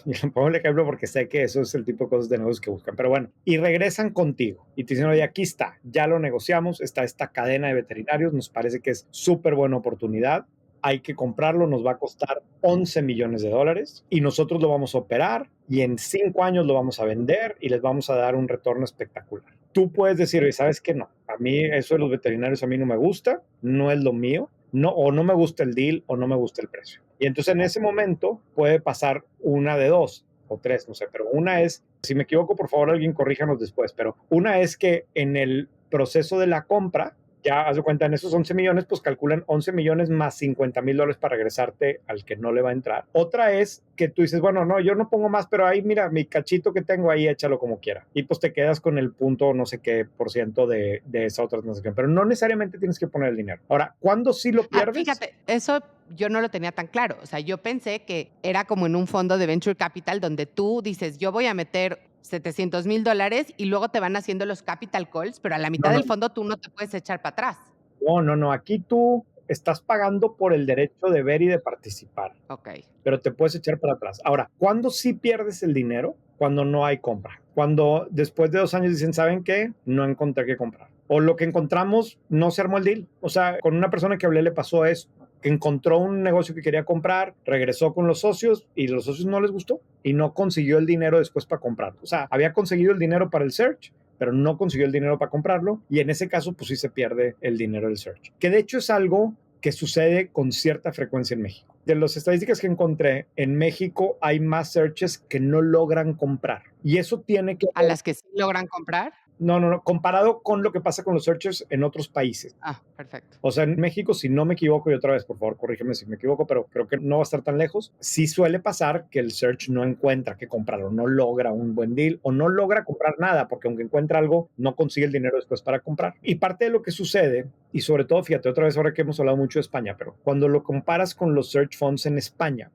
y le pongo el ejemplo porque sé que eso es el tipo de cosas de negocios que buscan, pero bueno, y regresan contigo y te dicen, oye, aquí está, ya lo negociamos, está esta cadena de veterinarios, nos parece que es súper buena oportunidad, hay que comprarlo, nos va a costar 11 millones de dólares y nosotros lo vamos a operar y en 5 años lo vamos a vender y les vamos a dar un retorno espectacular. Tú puedes decir, oye, ¿sabes qué? No, a mí eso de los veterinarios a mí no me gusta, no es lo mío, no, o no me gusta el deal o no me gusta el precio. Y entonces en ese momento puede pasar una de dos o tres, no sé, pero una es, si me equivoco, por favor alguien corríjanos después, pero una es que en el proceso de la compra ya haz de cuenta, en esos 11 millones, pues calculan 11 millones más $50,000 para regresarte al que no le va a entrar. Otra es que tú dices, bueno, no, yo no pongo más, pero ahí mira, mi cachito que tengo ahí, échalo como quiera. Y pues te quedas con el punto no sé qué por ciento de esa otra transacción, pero no necesariamente tienes que poner el dinero. Ahora, ¿cuándo sí lo pierdes? Fíjate, eso yo no lo tenía tan claro. O sea, yo pensé que era como en un fondo de venture capital donde tú dices, yo voy a meter $700,000 y luego te van haciendo los capital calls, pero a la No, mitad no, del fondo tú no te puedes echar para atrás. no, no, no. Aquí tú estás pagando por el derecho de ver y de participar, Ok. pero te puedes echar para atrás. Ahora, ¿cuándo sí pierdes el dinero? Cuando no hay compra. Cuando después de 2 años dicen, ¿saben qué? No encontré qué comprar. O lo que encontramos no se armó el deal. O sea, con una persona que hablé le pasó eso, que encontró un negocio que quería comprar, regresó con los socios y los socios no les gustó y no consiguió el dinero después para comprar. O sea, había conseguido el dinero para el search, pero no consiguió el dinero para comprarlo y en ese caso pues sí se pierde el dinero del search. Que de hecho es algo que sucede con cierta frecuencia en México. De las estadísticas que encontré, en México hay más searches que no logran comprar. Y eso tiene que A ver, las que sí logran comprar. no, no, no, comparado con lo que pasa con los searches en otros países. Perfecto. O sea, en México, si no me equivoco, y otra vez, por favor, corrígeme si me equivoco, pero creo que no va a estar tan lejos. Sí suele pasar que el search no encuentra qué comprar o no logra un buen deal o no logra comprar nada, porque aunque encuentra algo, no consigue el dinero después para comprar. Y parte de lo que sucede, y sobre todo, fíjate, otra vez ahora que hemos hablado mucho de España, pero cuando lo comparas con los search funds en España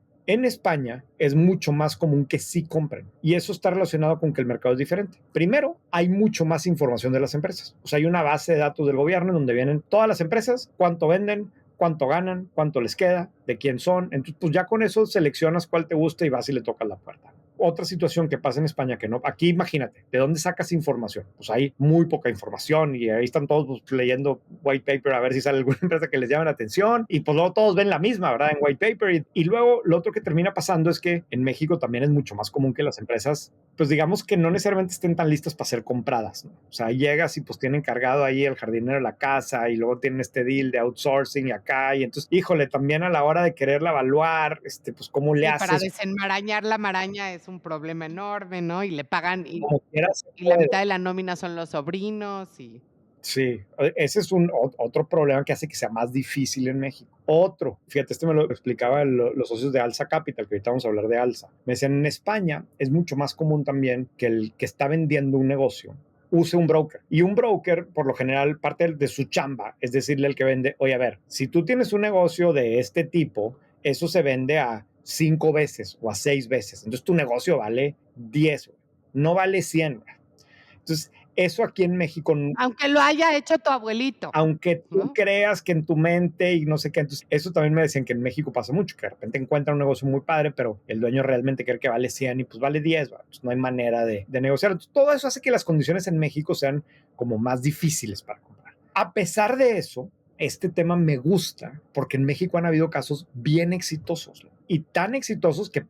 es mucho más común que sí compren y eso está relacionado con que el mercado es diferente. Primero, hay mucho más información de las empresas. O sea, hay una base de datos del gobierno en donde vienen todas las empresas, cuánto venden, cuánto ganan, cuánto les queda, de quién son. Entonces, pues ya con eso seleccionas cuál te gusta y vas y le tocas la puerta. Otra situación que pasa en España que no, aquí imagínate, ¿de dónde sacas información? Pues hay muy poca información y ahí están todos pues, leyendo white paper a ver si sale alguna empresa que les llame la atención y pues luego todos ven la misma, ¿verdad? En white paper y luego lo otro que termina pasando es que en México también es mucho más común que las empresas, pues digamos que no necesariamente estén tan listas para ser compradas, ¿no? O sea, llegas y pues tienen cargado ahí el jardinero de la casa y luego tienen este deal de outsourcing y acá y entonces, híjole, también a la hora de quererla evaluar, pues cómo le Y para haces, desenmarañar la maraña es un problema enorme, ¿no? Y le pagan como quieras. y la mitad de la nómina son los sobrinos y Sí, ese es otro problema que hace que sea más difícil en México. Otro, fíjate, este me lo explicaba los socios de Alza Capital, que ahorita vamos a hablar de Alza. Me decían, en España es mucho más común también que el que está vendiendo un negocio use un broker. Y un broker, por lo general, parte de su chamba es decirle al que vende, oye, a ver, si tú tienes un negocio de este tipo, eso se vende a 5 veces o a 6 veces. Entonces tu negocio vale 10, no vale 100. Entonces, eso aquí en México, aunque lo haya hecho tu abuelito, aunque tú ¿no? creas que en tu mente y no sé qué, entonces eso también me decían que en México pasa mucho, que de repente encuentran un negocio muy padre, pero el dueño realmente cree que vale 100 y pues vale 10, pues no hay manera de negociar. Entonces, todo eso hace que las condiciones en México sean como más difíciles para comprar. A pesar de eso, este tema me gusta porque en México han habido casos bien exitosos, ¿no? Y tan exitosos que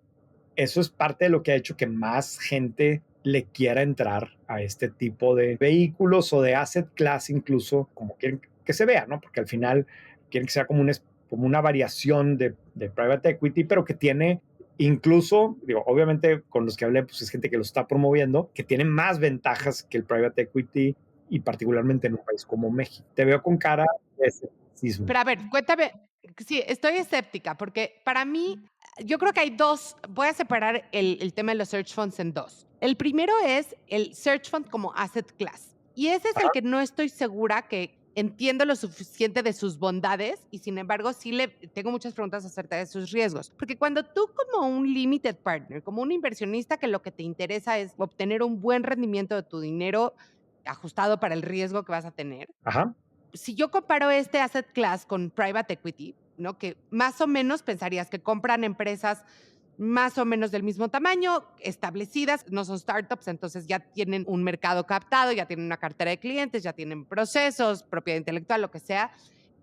eso es parte de lo que ha hecho que más gente le quiera entrar a este tipo de vehículos o de asset class, incluso como quieren que se vea, ¿no? Porque al final quieren que sea como una variación de private equity, pero que tiene incluso, digo, obviamente con los que hablé, pues es gente que lo está promoviendo, que tiene más ventajas que el private equity y particularmente en un país como México. Te veo con cara de escepticismo. Pero a ver, cuéntame, sí, estoy escéptica, porque para mí Yo creo que hay dos, voy a separar el tema de los search funds en dos. El primero es el search fund como asset class. Y ese es el que no estoy segura que entiendo lo suficiente de sus bondades y sin embargo sí le tengo muchas preguntas acerca de sus riesgos. Porque cuando tú como un limited partner, como un inversionista que lo que te interesa es obtener un buen rendimiento de tu dinero ajustado para el riesgo que vas a tener, Ajá. si yo comparo este asset class con private equity, ¿no? Que más o menos pensarías que compran empresas más o menos del mismo tamaño, establecidas, no son startups, entonces ya tienen un mercado captado, ya tienen una cartera de clientes, ya tienen procesos, propiedad intelectual, lo que sea.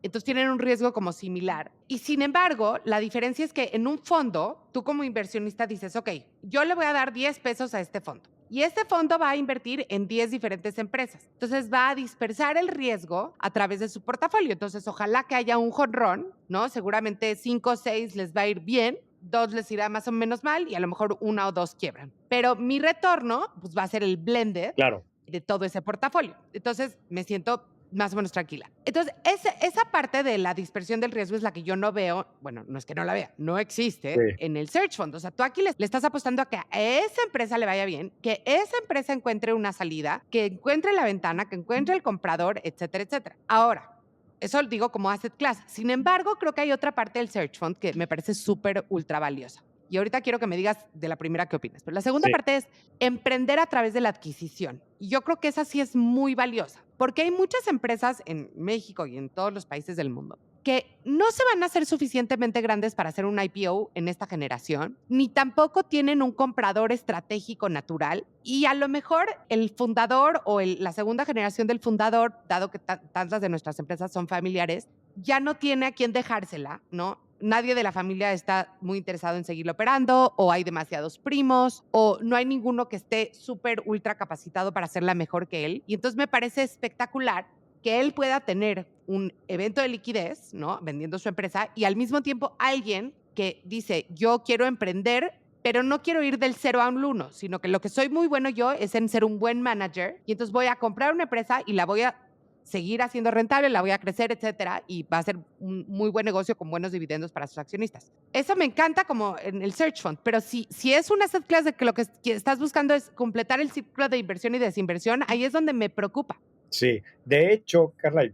Entonces tienen un riesgo como similar. Y sin embargo, la diferencia es que en un fondo, tú como inversionista dices, ok, yo le voy a dar 10 pesos a este fondo. Y este fondo va a invertir en 10 diferentes empresas. Entonces va a dispersar el riesgo a través de su portafolio. Entonces ojalá que haya un jonrón, ¿no? Seguramente 5 o 6 les va a ir bien, 2 les irá más o menos mal y a lo mejor 1 o 2 quiebran. Pero mi retorno pues, va a ser el blended Claro. de todo ese portafolio. Entonces me siento más o menos tranquila. Entonces, esa parte de la dispersión del riesgo es la que yo no veo, bueno, no es que no la vea, no existe Sí. en el search fund. O sea, tú aquí le estás apostando a que a esa empresa le vaya bien, que esa empresa encuentre una salida, que encuentre la ventana, que encuentre el comprador, etcétera, etcétera. Ahora, eso lo digo como asset class. Sin embargo, creo que hay otra parte del search fund que me parece súper ultra valiosa. Y ahorita quiero que me digas de la primera qué opinas. Pero la segunda Sí. parte es emprender a través de la adquisición. Y yo creo que esa sí es muy valiosa, porque hay muchas empresas en México y en todos los países del mundo que no se van a hacer suficientemente grandes para hacer un IPO en esta generación, ni tampoco tienen un comprador estratégico natural. Y a lo mejor el fundador o la segunda generación del fundador, dado que tantas de nuestras empresas son familiares, ya no tiene a quién dejársela, ¿no? Nadie de la familia está muy interesado en seguirlo operando, o hay demasiados primos, o no hay ninguno que esté súper ultra capacitado para hacerla mejor que él. Y entonces me parece espectacular que él pueda tener un evento de liquidez, ¿no? Vendiendo su empresa, y al mismo tiempo alguien que dice, yo quiero emprender, pero no quiero ir del 0 a un 1, sino que lo que soy muy bueno yo es en ser un buen manager, y entonces voy a comprar una empresa y la voy a seguir haciendo rentable, la voy a crecer, etcétera, y va a ser un muy buen negocio con buenos dividendos para sus accionistas. Eso me encanta como en el search fund, pero si es una asset class de que lo que estás buscando es completar el ciclo de inversión y desinversión, ahí es donde me preocupa. Sí, de hecho, Carla, y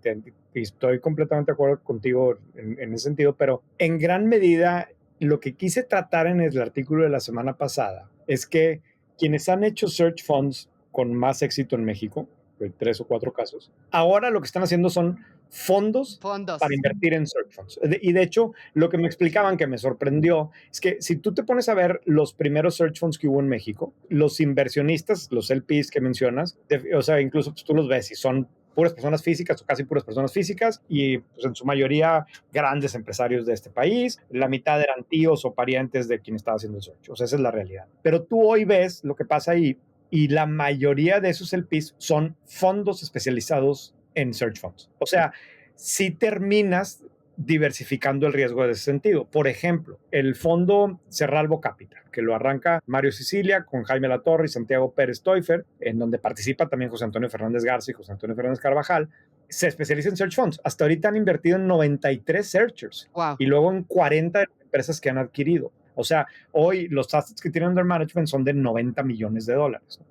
estoy completamente de acuerdo contigo en ese sentido, pero en gran medida lo que quise tratar en el artículo de la semana pasada es que quienes han hecho search funds con más éxito en México, de 3 o 4 casos, ahora lo que están haciendo son fondos para Fondos. invertir en search funds. Y de hecho, lo que me explicaban que me sorprendió es que si tú te pones a ver los primeros search funds que hubo en México, los inversionistas, los LPs que mencionas, o sea, incluso pues, tú los ves y son puras personas físicas o casi puras personas físicas y pues, en su mayoría grandes empresarios de este país. La mitad eran tíos o parientes de quien estaba haciendo el search. O sea, esa es la realidad. Pero tú hoy ves lo que pasa ahí y la mayoría de esos LPs son fondos especializados en search funds. O sea, si terminas diversificando el riesgo de ese sentido. Por ejemplo, el fondo Cerralvo Capital, que lo arranca Mario Sicilia con Jaime Latorre y Santiago Pérez Toifer, en donde participa también José Antonio Fernández Garza y José Antonio Fernández Carvajal, se especializa en search funds. Hasta ahorita han invertido en 93 searchers Wow. y luego en 40 empresas que han adquirido. O sea, hoy los assets que tienen under management son de $90 millones.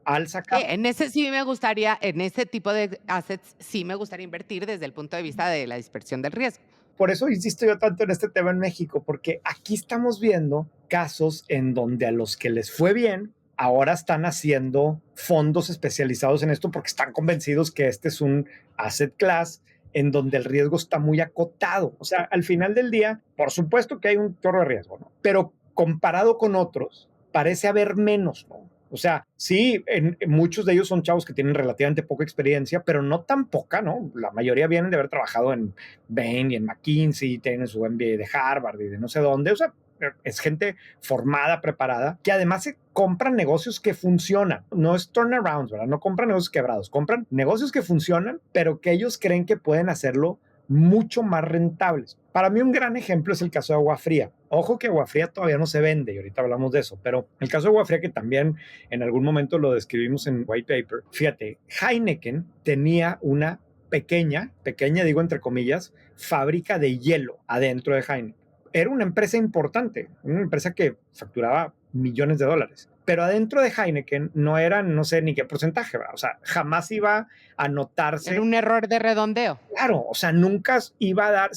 Al sacar... En ese sí me gustaría, en ese tipo de assets, sí me gustaría invertir desde el punto de vista de la dispersión del riesgo. Por eso insisto yo tanto en este tema en México, porque aquí estamos viendo casos en donde a los que les fue bien, ahora están haciendo fondos especializados en esto porque están convencidos que este es un asset class en donde el riesgo está muy acotado. O sea, al final del día, por supuesto que hay un chorro de riesgo, ¿no? Pero comparado con otros, parece haber menos, ¿no? O sea, sí, muchos de ellos son chavos que tienen relativamente poca experiencia, pero no tan poca, ¿no? La mayoría vienen de haber trabajado en Bain y en McKinsey, tienen su MBA de Harvard y de no sé dónde. O sea, es gente formada, preparada, que además se compran negocios que funcionan. No es turnarounds, ¿verdad? No compran negocios quebrados, compran negocios que funcionan, pero que ellos creen que pueden hacerlo mucho más rentables. Para mí un gran ejemplo es el caso de Agua Fría. Ojo que Agua Fría todavía no se vende y ahorita hablamos de eso, pero el caso de Agua Fría que también en algún momento lo describimos en White Paper. Fíjate, Heineken tenía una pequeña digo entre comillas, fábrica de hielo adentro de Heineken. era una empresa importante, una empresa que facturaba millones de dólares. Pero adentro de Heineken no eran, no sé ni qué porcentaje, ¿verdad? O sea, jamás iba a Era notarse. un error de redondeo. Claro, o sea, nunca iba a dar,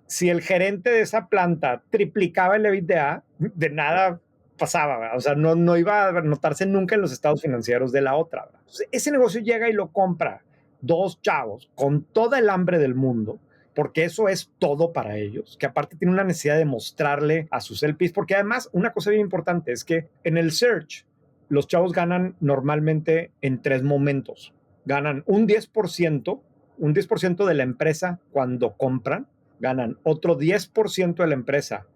si el gerente de esa planta triplicaba el EBITDA, de nada pasaba, ¿verdad? O sea, no iba a notarse nunca en los estados financieros de la otra, ¿verdad? Entonces, ese negocio llega y lo compra dos chavos con toda el hambre del mundo, porque eso es todo para ellos, que aparte tiene una necesidad de mostrarle a sus LPs, porque además una cosa bien importante es que en el search los chavos ganan normalmente en tres momentos. Ganan un 10% de la empresa cuando compran, ganan otro 10% de la empresa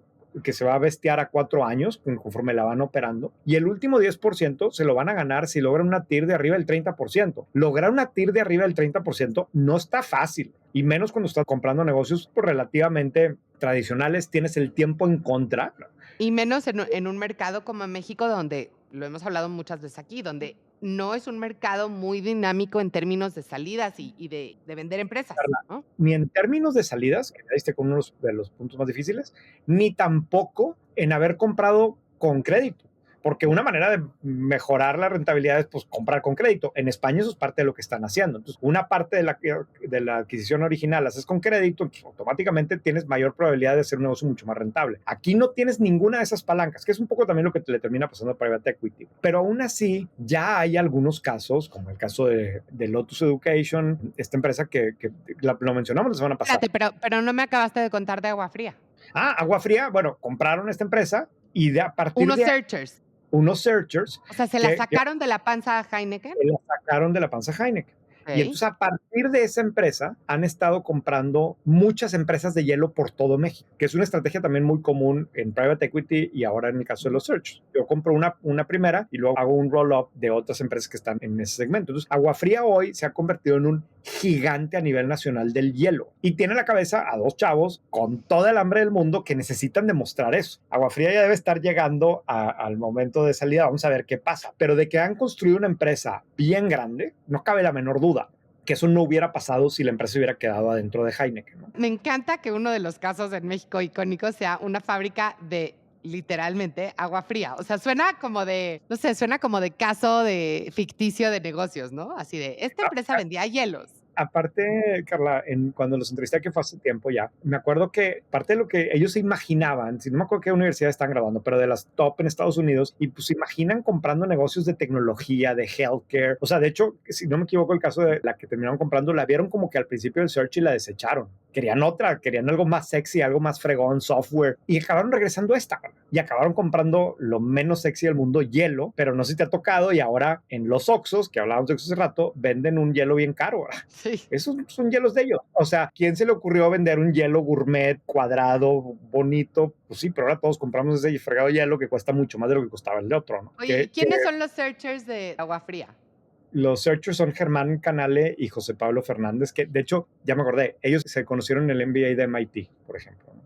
que se va a bestear a 4 años conforme la van operando, y el último 10% se lo van a ganar si logran una TIR de arriba del 30%. Lograr una TIR de arriba del 30% no está fácil, y menos cuando estás comprando negocios pues, relativamente tradicionales, tienes el tiempo en contra. Y menos en un mercado como México, donde, lo hemos hablado muchas veces aquí, donde no es un mercado muy dinámico en términos de salidas y de vender empresas, ¿no? Ni en términos de salidas, que ya diste con uno de los puntos más difíciles, ni tampoco en haber comprado con crédito. Porque una manera de mejorar la rentabilidad es pues, comprar con crédito. En España eso es parte de lo que están haciendo. Entonces, una parte de la adquisición original la haces con crédito, pues, automáticamente tienes mayor probabilidad de hacer un negocio mucho más rentable. Aquí no tienes ninguna de esas palancas, que es un poco también lo que le termina pasando a Private Equity. Pero aún así, ya hay algunos casos, como el caso de Lotus Education, esta empresa que lo mencionamos la semana pasada. Espérate, pero no me acabaste de contar de Agua Fría. Agua Fría, bueno, compraron esta empresa y a partir Unos de searchers. unos searchers O sea, ¿se la sacaron de la panza a Heineken? la sacaron de la panza Heineken. Y Ok. entonces a partir de esa empresa han estado comprando muchas empresas de hielo por todo México, que es una estrategia también muy común en private equity y ahora en el caso de los search. Yo compro una primera y luego hago un roll-up de otras empresas que están en ese segmento. Entonces Agua Fría hoy se ha convertido en un gigante a nivel nacional del hielo y tiene en la cabeza a dos chavos con toda el hambre del mundo que necesitan demostrar eso. Agua Fría ya debe estar llegando al momento de salida, vamos a ver qué pasa, pero de que han construido una empresa bien grande, no cabe la menor duda que eso no hubiera pasado si la empresa hubiera quedado adentro de Heineken, ¿no? Me encanta que uno de los casos en México icónicos sea una fábrica de literalmente agua fría. O sea, suena como de, no sé, suena como de caso de ficticio de negocios, ¿no? Así de, esta empresa vendía hielos. Aparte, Carla, cuando los entrevisté, que fue hace tiempo ya, me acuerdo que parte de lo que ellos se imaginaban, si no me acuerdo qué universidad están graduando, pero de las top en Estados Unidos, y pues se imaginan comprando negocios de tecnología, de healthcare. O sea, de hecho, si no me equivoco, el caso de la que terminaron comprando, la vieron como que al principio del search y la desecharon. Querían otra, querían algo más sexy, algo más fregón, software, y acabaron regresando a esta, y acabaron comprando lo menos sexy del mundo, hielo, pero no sé si te ha tocado, y ahora en los Oxxos, que hablábamos de Oxxos hace rato, venden un hielo bien caro, ¿verdad? Sí. Esos son hielos de ellos. O sea, ¿quién se le ocurrió vender un hielo gourmet, cuadrado, bonito? Pues sí, pero ahora todos compramos ese fregado hielo que cuesta mucho más de lo que costaba el de otro, ¿no? Oye, ¿y quiénes son los searchers de agua fría? Los searchers son Germán Canale y José Pablo Fernández, que de hecho, ya me acordé, ellos se conocieron en el MBA de MIT, por ejemplo, ¿no?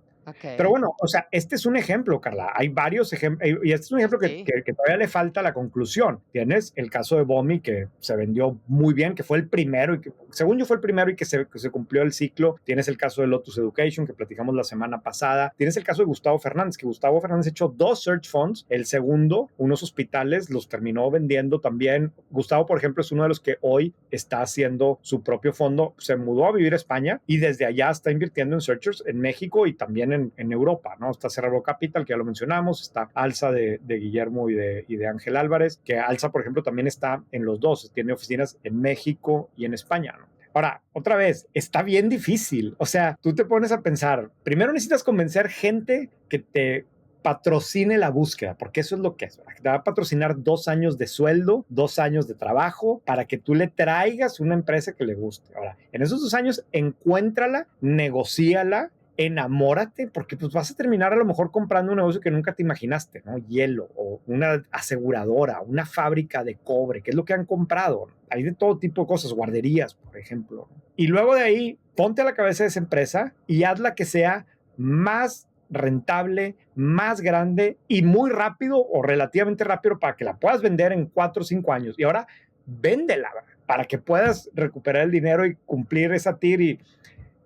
Pero Ok. bueno, o sea, este es un ejemplo, Carla. Hay varios ejemplos, y este es un ejemplo Sí. que todavía le falta la conclusión. Tienes el caso de Bomi, que se vendió muy bien, que fue el primero, y que según yo fue el primero y que se cumplió el ciclo. Tienes el caso de Lotus Education, que platicamos la semana pasada. Tienes el caso de Gustavo Fernández, que Gustavo Fernández echó 2 search funds. El segundo, unos hospitales, los terminó vendiendo también. Gustavo, por ejemplo, es uno de los que hoy está haciendo su propio fondo. Se mudó a vivir a España y desde allá está invirtiendo en searchers en México y también en Europa, ¿no? Está Cerebro Capital, que ya lo mencionamos, está Alza de Guillermo y de Ángel Álvarez, que Alza, por ejemplo, también está en los dos, tiene oficinas en México y en España, ¿no? Ahora, otra vez, está bien difícil. O sea, tú te pones a pensar, primero necesitas convencer gente que te patrocine la búsqueda, porque eso es lo que es, ¿verdad? Te va a patrocinar 2 años de sueldo, 2 años de trabajo, para que tú le traigas una empresa que le guste. Ahora, en esos 2 años, encuéntrala, negocíala, enamórate, porque pues vas a terminar a lo mejor comprando un negocio que nunca te imaginaste, ¿no? Hielo, o una aseguradora, una fábrica de cobre, que es lo que han comprado. Hay de todo tipo de cosas, guarderías, por ejemplo. Y luego de ahí, ponte a la cabeza de esa empresa y hazla que sea más rentable, más grande y muy rápido o relativamente rápido para que la puedas vender en 4 o 5 años. Y ahora, véndela para que puedas recuperar el dinero y cumplir esa TIR. Y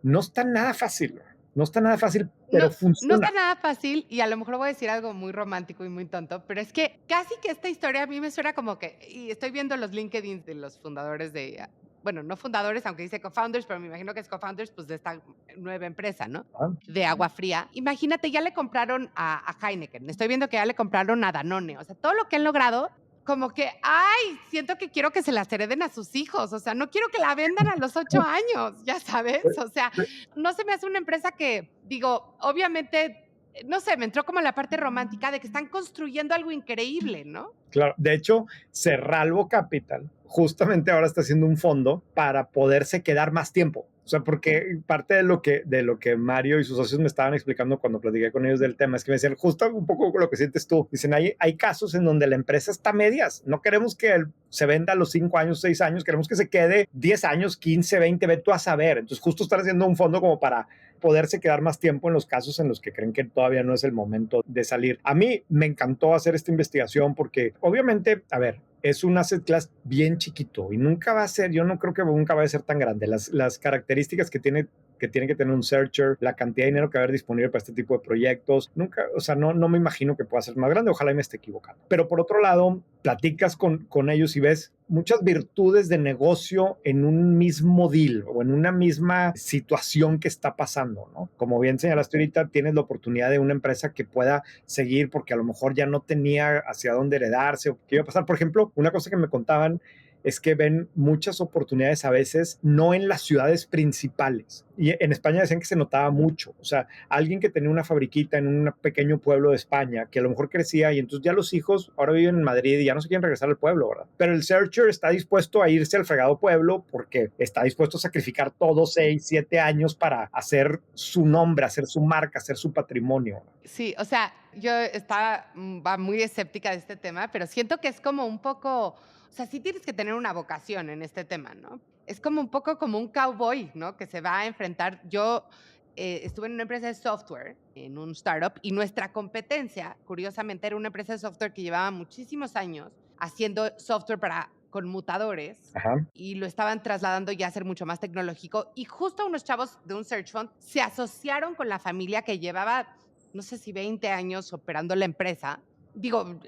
no está nada fácil. No está nada fácil No, pero no funciona. está nada fácil y a lo mejor voy a decir algo muy romántico y muy tonto, pero es que casi que esta historia a mí me suena como que y estoy viendo los LinkedIn de los fundadores de, bueno, no fundadores, aunque dice co-founders, pero me imagino que es co-founders, pues, de esta nueva empresa, ¿no? Ah, De agua fría. Imagínate, ya le compraron a Heineken, estoy viendo que ya le compraron a Danone, o sea, todo lo que han logrado, como que, ay, siento que quiero que se las hereden a sus hijos, o sea, no quiero que la vendan a los 8 años, ¿ya sabes? O sea, no se me hace una empresa que, digo, obviamente, no sé, me entró como la parte romántica de que están construyendo algo increíble, ¿no? claro, de hecho, Cerralvo Capital justamente ahora está haciendo un fondo para poderse quedar más tiempo. O sea, porque parte de lo que Mario y sus socios me estaban explicando cuando platiqué con ellos del tema es que me decían justo un poco lo que sientes tú. Dicen, hay casos en donde la empresa está a medias. No queremos que se venda a los 5 años, 6 años, queremos que se quede 10 años, 15, 20, ve tú a saber. Entonces, justo están haciendo un fondo como para poderse quedar más tiempo en los casos en los que creen que todavía no es el momento de salir. A mí me encantó hacer esta investigación porque obviamente, a ver, es un asset class bien chiquito y nunca va a ser, yo no creo que nunca va a ser tan grande. Las características que tiene que tener un searcher, la cantidad de dinero que va a haber disponible para este tipo de proyectos, nunca, o sea, no me imagino que pueda ser más grande, ojalá y me esté equivocando. Pero por otro lado, platicas con ellos y ves muchas virtudes de negocio en un mismo deal o en una misma situación que está pasando, ¿no? Como bien señalaste ahorita, tienes la oportunidad de una empresa que pueda seguir porque a lo mejor ya no tenía hacia dónde heredarse o qué iba a pasar. Por ejemplo, una cosa que me contaban es que ven muchas oportunidades a veces no en las ciudades principales. Y en España decían que se notaba mucho. O sea, alguien que tenía una fabriquita en un pequeño pueblo de España, que a lo mejor crecía y entonces ya los hijos ahora viven en Madrid y ya no se quieren regresar al pueblo, ¿verdad? Pero el searcher está dispuesto a irse al fregado pueblo porque está dispuesto a sacrificar todos 6, 7 años para hacer su nombre, hacer su marca, hacer su patrimonio. Sí, o sea, yo estaba muy escéptica de este tema, pero siento que es como un poco, o sea, sí tienes que tener una vocación en este tema, ¿no? Es como un poco como un cowboy, ¿no? Que se va a enfrentar. Yo estuve en una empresa de software, en un startup, y nuestra competencia, curiosamente, era una empresa de software que llevaba muchísimos años haciendo software para conmutadores Ajá. y lo estaban trasladando ya a ser mucho más tecnológico. Y justo unos chavos de un search fund se asociaron con la familia que llevaba no sé si 20 años operando la empresa. Digo,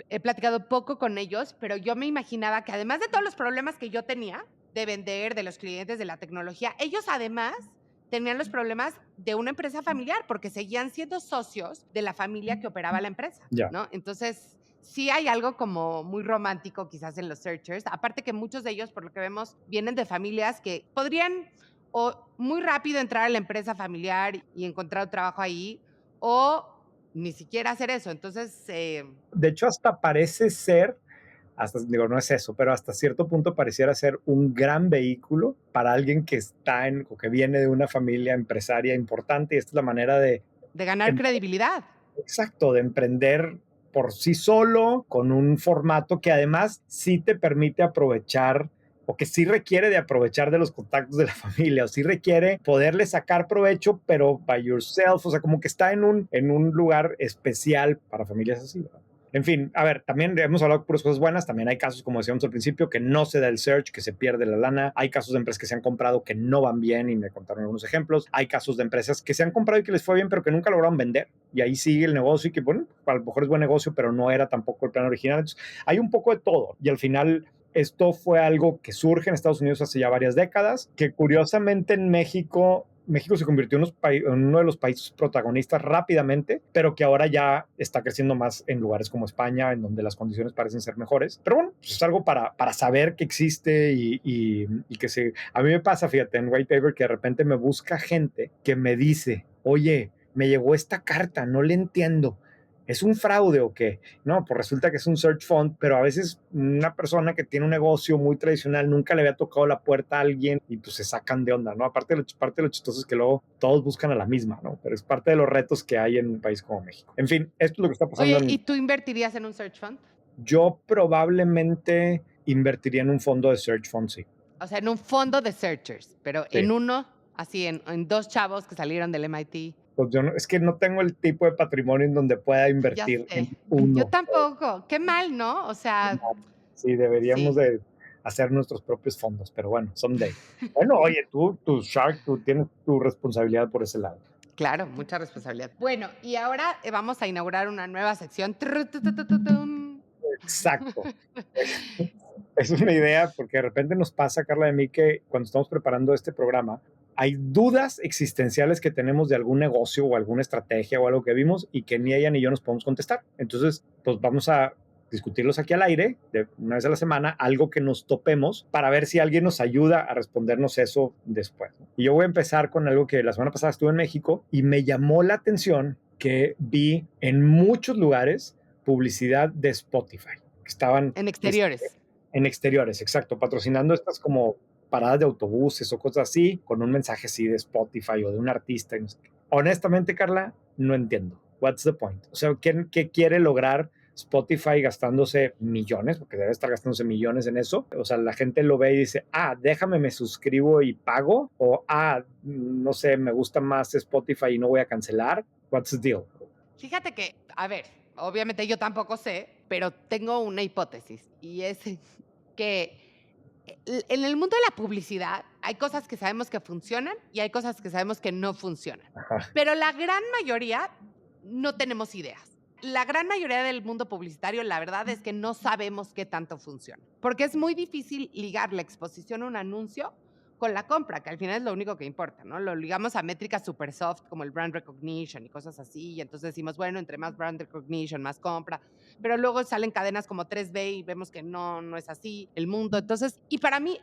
he platicado poco con ellos, pero yo me imaginaba que además de todos los problemas que yo tenía de vender, de los clientes, de la tecnología, ellos además tenían los problemas de una empresa familiar porque seguían siendo socios de la familia que operaba la empresa, Ya. ¿no? Entonces, sí hay algo como muy romántico quizás en los searchers, aparte que muchos de ellos, por lo que vemos, vienen de familias que podrían o muy rápido entrar a la empresa familiar y encontrar un trabajo ahí, o ni siquiera hacer eso. Entonces, De hecho, hasta parece ser, hasta digo, no es eso, pero hasta cierto punto pareciera ser un gran vehículo para alguien que está en o que viene de una familia empresaria importante y esta es la manera de, de ganar em- credibilidad. exacto, de emprender por sí solo con un formato que además sí te permite aprovechar o que sí requiere de aprovechar de los contactos de la familia o sí requiere poderle sacar provecho, pero by yourself, o sea, como que está en un lugar especial para familias así, ¿verdad? En fin, a ver, también hemos hablado de puras cosas buenas, también hay casos, como decíamos al principio, que no se da el search, que se pierde la lana, hay casos de empresas que se han comprado que no van bien y me contaron algunos ejemplos, hay casos de empresas que se han comprado y que les fue bien pero que nunca lograron vender y ahí sigue el negocio y que bueno, a lo mejor es buen negocio pero no era tampoco el plan original, entonces hay un poco de todo y al final esto fue algo que surge en Estados Unidos hace ya varias décadas, que curiosamente en México se convirtió en uno de los países protagonistas rápidamente, pero que ahora ya está creciendo más en lugares como España, en donde las condiciones parecen ser mejores. Pero bueno, pues es algo para saber que existe y que se... A mí me pasa, fíjate, en White Paper que de repente me busca gente que me dice, oye, me llegó esta carta, no le entiendo. ¿Es un fraude o qué? No, pues resulta que es un search fund, pero a veces una persona que tiene un negocio muy tradicional nunca le había tocado la puerta a alguien y pues se sacan de onda, ¿no? Parte de lo chistoso es que luego todos buscan a la misma, ¿no? Pero es parte de los retos que hay en un país como México. En fin, esto es lo que está pasando Oye, ¿y en... tú invertirías en un search fund? Yo probablemente invertiría en un fondo de search fund, sí. O sea, en un fondo de searchers, pero Sí. en uno, así, en dos chavos que salieron del MIT. Pues yo no, es que no tengo el tipo de patrimonio en donde pueda Ya invertir en sé. Yo uno. tampoco. Qué mal, ¿no? O sea, Sí, deberíamos sí. de hacer nuestros propios fondos, pero bueno, someday. Bueno, oye, tú Shark, tú tienes tu responsabilidad por ese lado. Claro, mucha responsabilidad. Bueno, y ahora vamos a inaugurar una nueva sección. Exacto. Es una idea porque de repente nos pasa, Carla, de mí, que cuando estamos preparando este programa, hay dudas existenciales que tenemos de algún negocio o alguna estrategia o algo que vimos y que ni ella ni yo nos podemos contestar. Entonces, pues vamos a discutirlos aquí al aire, de una vez a la semana, algo que nos topemos para ver si alguien nos ayuda a respondernos eso después. Y yo voy a empezar con algo que la semana pasada estuve en México y me llamó la atención que vi en muchos lugares publicidad de Spotify, que estaban En exteriores. en exteriores, exacto, patrocinando estas como paradas de autobuses o cosas así, con un mensaje así de Spotify o de un artista. Y no sé qué. Honestamente, Carla, no entiendo. What's the point? O sea, ¿qué quiere lograr Spotify gastándose millones? Porque debe estar gastándose millones en eso. O sea, la gente lo ve y dice, déjame, me suscribo y pago. O, no sé, me gusta más Spotify y no voy a cancelar. What's the deal? Fíjate que, a ver, obviamente yo tampoco sé, pero tengo una hipótesis y es que en el mundo de la publicidad hay cosas que sabemos que funcionan y hay cosas que sabemos que no funcionan. Ajá. Pero la gran mayoría no tenemos ideas. La gran mayoría del mundo publicitario, la verdad es que no sabemos qué tanto funciona. Porque es muy difícil ligar la exposición a un anuncio con la compra, que al final es lo único que importa, ¿no? Lo ligamos a métricas super soft como el brand recognition y cosas así, y entonces decimos, bueno, entre más brand recognition, más compra, pero luego salen cadenas como 3B y vemos que no es así el mundo. Entonces, y para mí,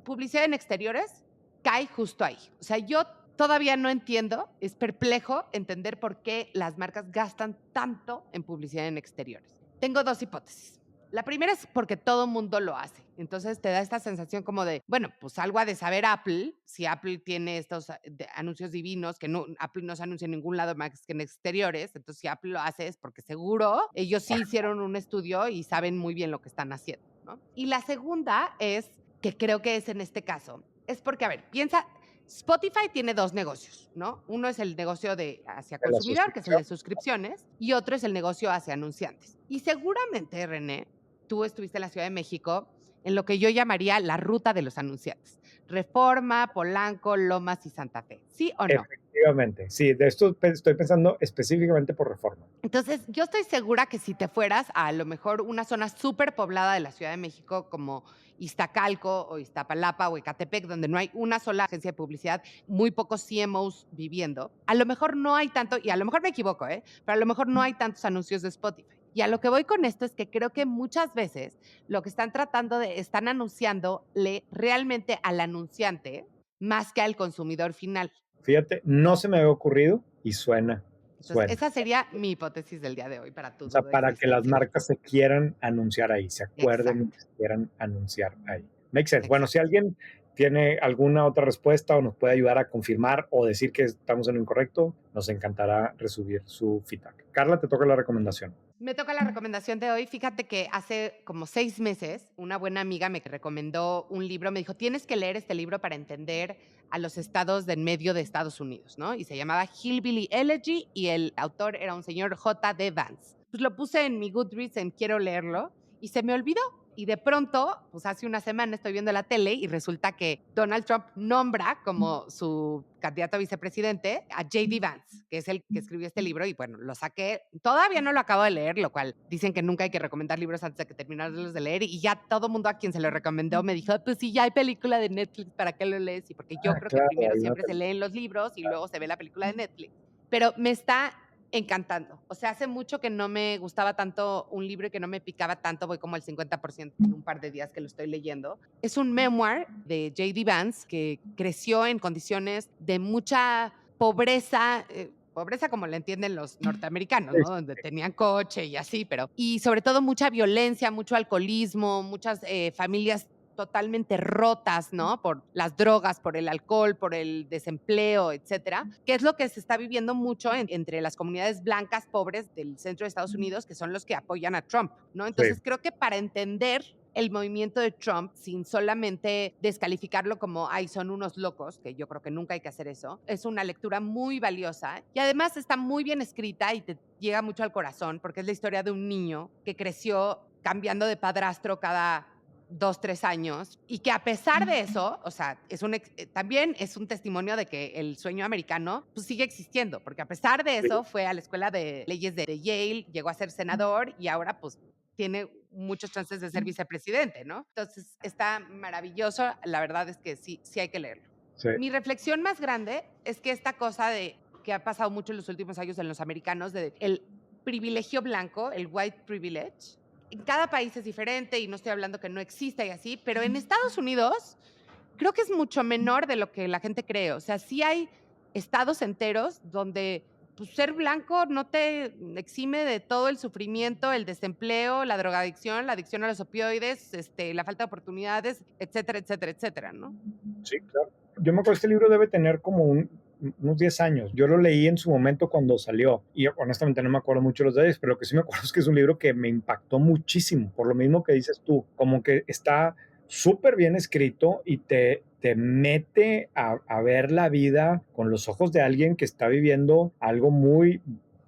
publicidad en exteriores cae justo ahí. O sea, yo todavía no entiendo, es perplejo entender por qué las marcas gastan tanto en publicidad en exteriores. Tengo dos hipótesis. La primera es porque todo mundo lo hace. Entonces te da esta sensación como de, bueno, pues algo ha de saber Apple, si Apple tiene estos anuncios divinos, que no, Apple no se anuncia en ningún lado más que en exteriores, entonces si Apple lo hace es porque seguro ellos sí hicieron un estudio y saben muy bien lo que están haciendo, ¿no? Y la segunda es, que creo que es en este caso, es porque, a ver, piensa, Spotify tiene dos negocios, ¿no? Uno es el negocio hacia De la consumidor, que es el suscripción. de suscripciones, y otro es el negocio hacia anunciantes. Y seguramente, René, tú estuviste en la Ciudad de México en lo que yo llamaría la ruta de los anunciantes. Reforma, Polanco, Lomas y Santa Fe. ¿Sí o no? Efectivamente, sí, de esto estoy pensando específicamente por Reforma. Entonces, yo estoy segura que si te fueras a lo mejor una zona súper poblada de la Ciudad de México, como Iztacalco o Iztapalapa o Ecatepec, donde no hay una sola agencia de publicidad, muy pocos CMOs viviendo, a lo mejor no hay tanto, y a lo mejor me equivoco, pero a lo mejor no hay tantos anuncios de Spotify. Y a lo que voy con esto es que creo que muchas veces lo que están anunciándole realmente al anunciante más que al consumidor final. Fíjate, no se me había ocurrido y suena, Entonces, suena. esa sería mi hipótesis del día de hoy para tu O sea, duda para que las existencial. marcas se quieran anunciar ahí, se acuerden Exacto, y se quieran anunciar ahí. Makes sense. Bueno, si exacto. alguien tiene alguna otra respuesta o nos puede ayudar a confirmar o decir que estamos en lo incorrecto, nos encantará recibir su feedback. Carla, te toca la recomendación. Me toca la recomendación de hoy. Fíjate que hace como 6 meses, una buena amiga me recomendó un libro, me dijo, tienes que leer este libro para entender a los estados del medio de Estados Unidos, ¿no? Y se llamaba Hillbilly Elegy y el autor era un señor J.D. Vance. Pues lo puse en mi Goodreads en quiero leerlo y se me olvidó. Y de pronto, pues hace una semana estoy viendo la tele y resulta que Donald Trump nombra como su candidato a vicepresidente a J.D. Vance, que es el que escribió este libro y bueno, lo saqué. Todavía no lo acabo de leer, lo cual dicen que nunca hay que recomendar libros antes de que terminarlos de leer y ya todo mundo a quien se lo recomendó me dijo, pues sí, ya hay película de Netflix, ¿para qué lo lees? Y porque yo creo que Claro, primero hay una siempre se leen los libros y luego se ve la película de Netflix. Pero me está encantando. O sea, hace mucho que no me gustaba tanto un libro y que no me picaba tanto, voy como al 50% en un par de días que lo estoy leyendo. Es un memoir de J.D. Vance que creció en condiciones de mucha pobreza, pobreza como la entienden los norteamericanos, ¿no? Donde tenían coche y así, pero y sobre todo mucha violencia, mucho alcoholismo, muchas familias totalmente rotas, ¿no? Por las drogas, por el alcohol, por el desempleo, etcétera, que es lo que se está viviendo mucho entre las comunidades blancas pobres del centro de Estados Unidos, que son los que apoyan a Trump, ¿no? Sí, Entonces creo que para entender el movimiento de Trump sin solamente descalificarlo como, ay, son unos locos, que yo creo que nunca hay que hacer eso, es una lectura muy valiosa y además está muy bien escrita y te llega mucho al corazón porque es la historia de un niño que creció cambiando de padrastro cada 2, 3 años, y que a pesar de eso, o sea, también es un testimonio de que el sueño americano pues, sigue existiendo, porque a pesar de eso fue a la escuela de leyes de Yale, llegó a ser senador y ahora pues tiene muchos chances de ser vicepresidente, ¿no? Entonces está maravilloso, la verdad es que sí hay que leerlo. Sí. Mi reflexión más grande es que esta cosa de que ha pasado mucho en los últimos años en los americanos, de el privilegio blanco, el white privilege, en cada país es diferente y no estoy hablando que no exista y así, pero en Estados Unidos creo que es mucho menor de lo que la gente cree. O sea, sí hay estados enteros donde pues, ser blanco no te exime de todo el sufrimiento, el desempleo, la drogadicción, la adicción a los opioides, la falta de oportunidades, etcétera, etcétera, etcétera, ¿no? Sí, claro. Yo me acuerdo que este libro debe tener como unos 10 años. Yo lo leí en su momento cuando salió y honestamente no me acuerdo mucho los detalles, pero lo que sí me acuerdo es que es un libro que me impactó muchísimo, por lo mismo que dices tú, como que está súper bien escrito y te mete a ver la vida con los ojos de alguien que está viviendo algo muy,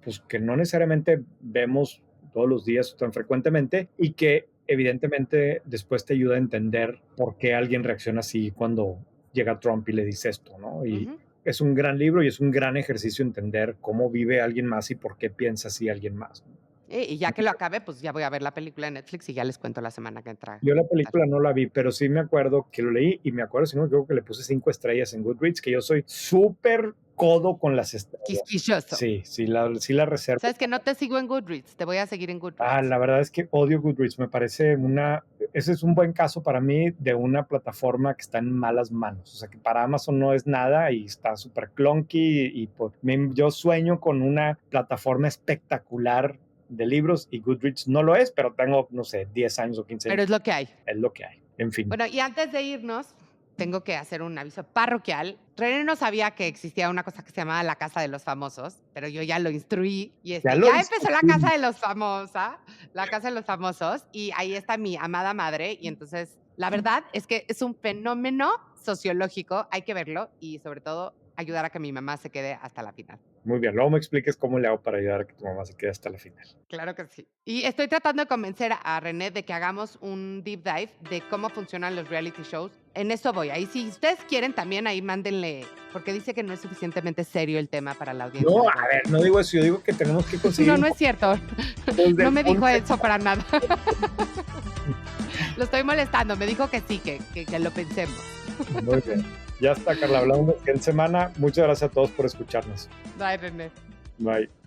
pues que no necesariamente vemos todos los días o tan frecuentemente y que evidentemente después te ayuda a entender por qué alguien reacciona así cuando llega Trump y le dice esto, ¿no? Y es un gran libro y es un gran ejercicio entender cómo vive alguien más y por qué piensa así alguien más, ¿no? Y ya que lo acabe, pues ya voy a ver la película de Netflix y ya les cuento la semana que entra. Yo la película no la vi, pero sí me acuerdo que lo leí y me acuerdo, si no me equivoco, que le puse 5 estrellas en Goodreads, que yo soy súper codo con las estrellas. Quisquilloso. Sí la reservo. ¿Sabes que no te sigo en Goodreads? Te voy a seguir en Goodreads. La verdad es que odio Goodreads. Me parece ese es un buen caso para mí de una plataforma que está en malas manos. O sea, que para Amazon no es nada y está súper clunky y yo sueño con una plataforma espectacular de libros y Goodreads no lo es, pero tengo, no sé, 10 años o 15 años. Pero es lo que hay. Es lo que hay. En fin. Bueno, y antes de irnos, tengo que hacer un aviso parroquial. René no sabía que existía una cosa que se llamaba la Casa de los Famosos, pero yo ya lo instruí y ya empezó la Casa de los la Casa de los Famosos, y ahí está mi amada madre, y entonces la verdad es que es un fenómeno sociológico, hay que verlo y sobre todo ayudar a que mi mamá se quede hasta la final. Muy bien, luego me expliques cómo le hago para ayudar a que tu mamá se quede hasta la final. Claro que sí. Y estoy tratando de convencer a René de que hagamos un deep dive de cómo funcionan los reality shows. En eso voy. Ahí si ustedes quieren también, ahí mándenle, porque dice que no es suficientemente serio el tema para la audiencia. No, a ver, no digo eso, yo digo que tenemos que conseguir... No es cierto. No me dijo eso para nada. Lo estoy molestando, me dijo que sí, que lo pensemos. Muy bien. Ya está, Carla, hablamos en semana. Muchas gracias a todos por escucharnos. Bye, René. Bye.